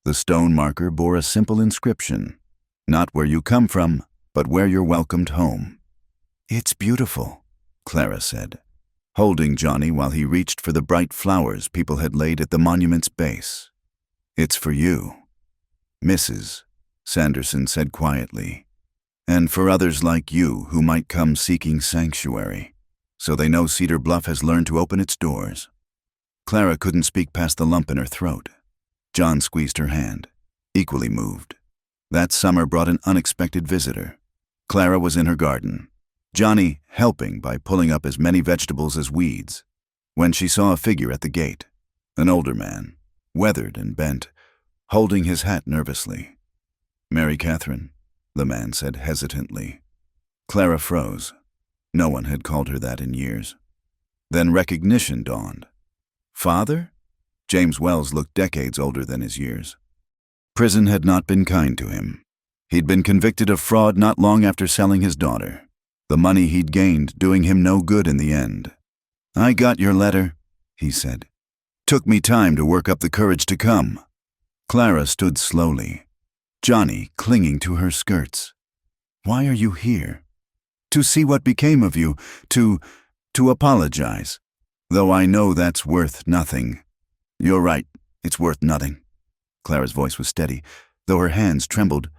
The stone marker bore a simple inscription, "Not where you come from, but where you're welcomed home." "It's beautiful," Clara said, holding Johnny while he reached for the bright flowers people had laid at the monument's base. "It's for you, Mrs. Sanderson said quietly, "and for others like you who might come seeking sanctuary, so they know Cedar Bluff has learned to open its doors." Clara couldn't speak past the lump in her throat. John squeezed her hand, equally moved. That summer brought an unexpected visitor. Clara was in her garden, Johnny helping by pulling up as many vegetables as weeds, when she saw a figure at the gate, an older man, weathered and bent, holding his hat nervously. "Mary Catherine," the man said hesitantly. Clara froze. No one had called her that in years. Then recognition dawned. "Father?" James Wells looked decades older than his years. Prison had not been kind to him. He'd been convicted of fraud not long after selling his daughter. The money he'd gained doing him no good in the end. "I got your letter," he said. "Took me time to work up the courage to come." Clara stood slowly, Johnny clinging to her skirts. "Why are you here?" "To see what became of you, to apologize. Though I know that's worth nothing." "You're right, it's worth nothing." Clara's voice was steady, though her hands trembled.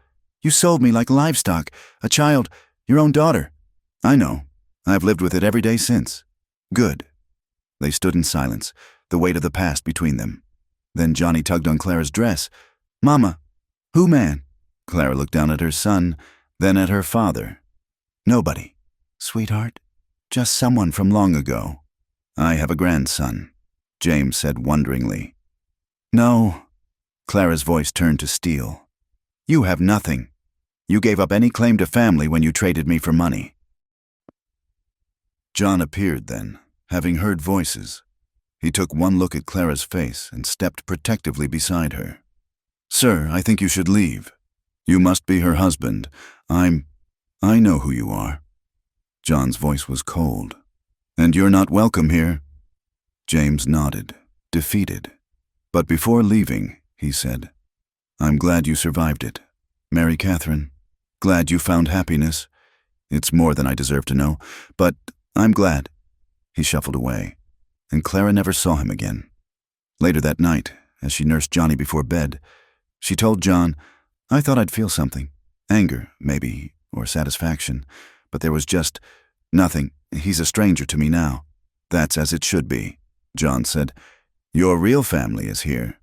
"You sold me like livestock, a child, your own daughter." "I know. I've lived with it every day since." "Good." They stood in silence, the weight of the past between them. Then Johnny tugged on Clara's dress. "Mama." "Who, man?" Clara looked down at her son, then at her father. "Nobody, sweetheart. Just someone from long ago." "I have a grandson," James said wonderingly. "No." Clara's voice turned to steel. "You have nothing. You gave up any claim to family when you traded me for money." John appeared then, having heard voices. He took one look at Clara's face and stepped protectively beside her. "Sir, I think you should leave. You must be her husband. I know who you are." John's voice was cold. "And you're not welcome here." James nodded, defeated. "But before leaving," he said, "I'm glad you survived it. Mary Catherine, glad you found happiness. It's more than I deserve to know, but I'm glad." He shuffled away, and Clara never saw him again. Later that night, as she nursed Johnny before bed, she told John, "I thought I'd feel something. Anger, maybe, or satisfaction. But there was just nothing. He's a stranger to me now." "That's as it should be," John said. "Your real family is here,"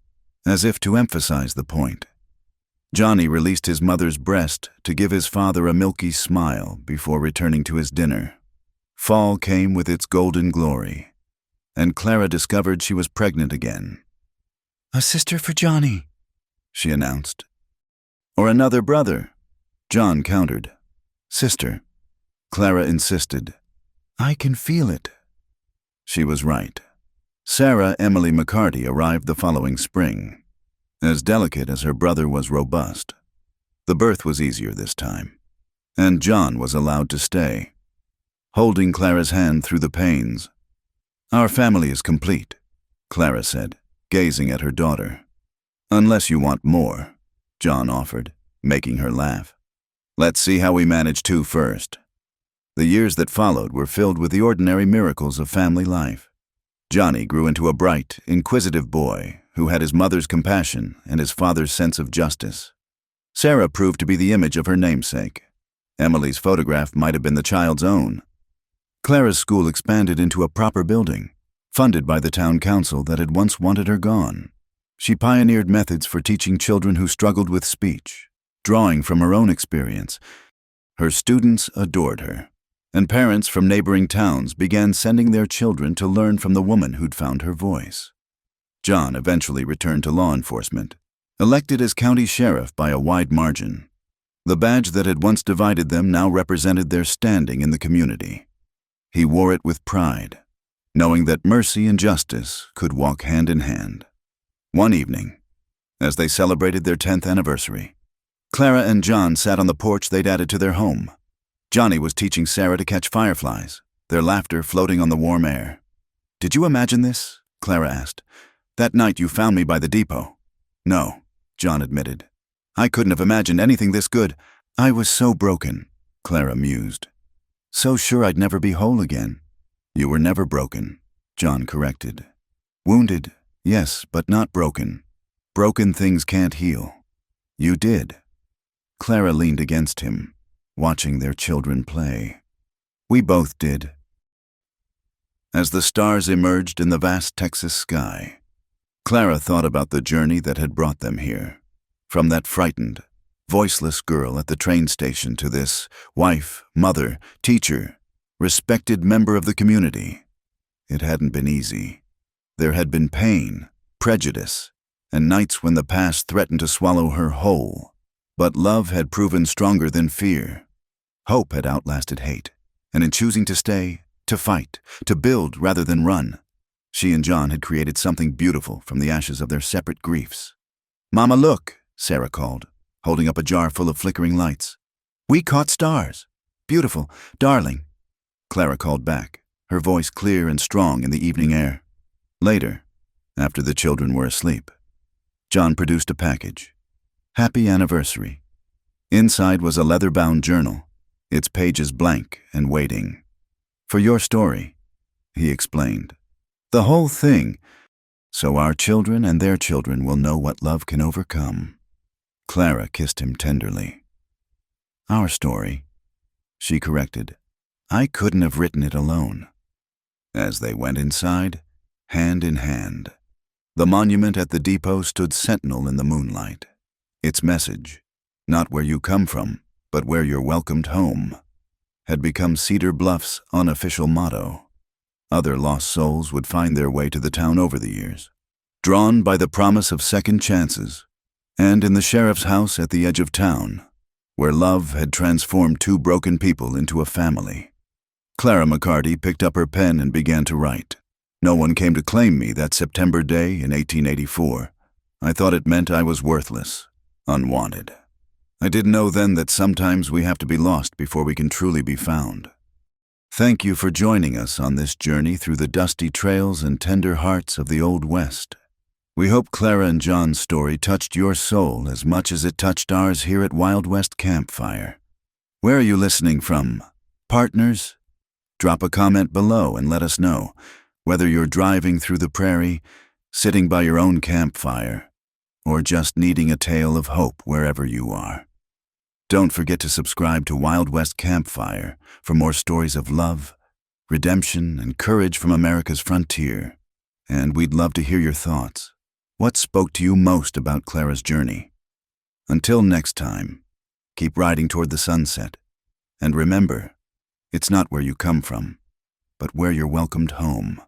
as if to emphasize the point. Johnny released his mother's breast to give his father a milky smile before returning to his dinner. Fall came with its golden glory, and Clara discovered she was pregnant again. "A sister for Johnny," she announced. "Or another brother," John countered. "Sister," Clara insisted. "I can feel it." She was right. Sarah Emily McCarty arrived the following spring, as delicate as her brother was robust. The birth was easier this time, and John was allowed to stay, holding Clara's hand through the pains. "Our family is complete," Clara said, gazing at her daughter. "Unless you want more," John offered, making her laugh. "Let's see how we manage two first." The years that followed were filled with the ordinary miracles of family life. Johnny grew into a bright, inquisitive boy who had his mother's compassion and his father's sense of justice. Sarah proved to be the image of her namesake. Emily's photograph might have been the child's own. Clara's school expanded into a proper building, funded by the town council that had once wanted her gone. She pioneered methods for teaching children who struggled with speech, drawing from her own experience. Her students adored her, and parents from neighboring towns began sending their children to learn from the woman who'd found her voice. John eventually returned to law enforcement, elected as county sheriff by a wide margin. The badge that had once divided them now represented their standing in the community. He wore it with pride, knowing that mercy and justice could walk hand in hand. One evening, as they celebrated their 10th anniversary, Clara and John sat on the porch they'd added to their home. Johnny was teaching Sarah to catch fireflies, their laughter floating on the warm air. "Did you imagine this?" Clara asked. "That night you found me by the depot." "No," John admitted. "I couldn't have imagined anything this good. I was so broken," Clara mused. "So sure I'd never be whole again." "You were never broken," John corrected. "Wounded, yes, but not broken. Broken things can't heal." "You did." Clara leaned against him, watching their children play. "We both did." As the stars emerged in the vast Texas sky, Clara thought about the journey that had brought them here. From that frightened, voiceless girl at the train station to this wife, mother, teacher, respected member of the community. It hadn't been easy. There had been pain, prejudice, and nights when the past threatened to swallow her whole. But love had proven stronger than fear. Hope had outlasted hate, and in choosing to stay, to fight, to build rather than run, she and John had created something beautiful from the ashes of their separate griefs. "Mama, look," Sarah called, holding up a jar full of flickering lights. "We caught stars. Beautiful, darling," Clara called back, her voice clear and strong in the evening air. Later, after the children were asleep, John produced a package. "Happy anniversary." Inside was a leather-bound journal, its pages blank and waiting. "For your story," he explained. "The whole thing, so our children and their children will know what love can overcome." Clara kissed him tenderly. "Our story," she corrected. "I couldn't have written it alone." As they went inside, hand in hand, the monument at the depot stood sentinel in the moonlight. Its message, "Not where you come from, but where you're welcomed home," had become Cedar Bluff's unofficial motto. Other lost souls would find their way to the town over the years, drawn by the promise of second chances, and in the sheriff's house at the edge of town, where love had transformed two broken people into a family. Clara McCarty picked up her pen and began to write. "No one came to claim me that September day in 1884. I thought it meant I was worthless, unwanted. I didn't know then that sometimes we have to be lost before we can truly be found. Thank you for joining us on this journey through the dusty trails and tender hearts of the Old West. We hope Clara and John's story touched your soul as much as it touched ours here at Wild West Campfire. Where are you listening from? Partners? Drop a comment below and let us know, whether you're driving through the prairie, sitting by your own campfire, or just needing a tale of hope wherever you are. Don't forget to subscribe to Wild West Campfire for more stories of love, redemption, and courage from America's frontier. And we'd love to hear your thoughts. What spoke to you most about Clara's journey? Until next time, keep riding toward the sunset. And remember, it's not where you come from, but where you're welcomed home.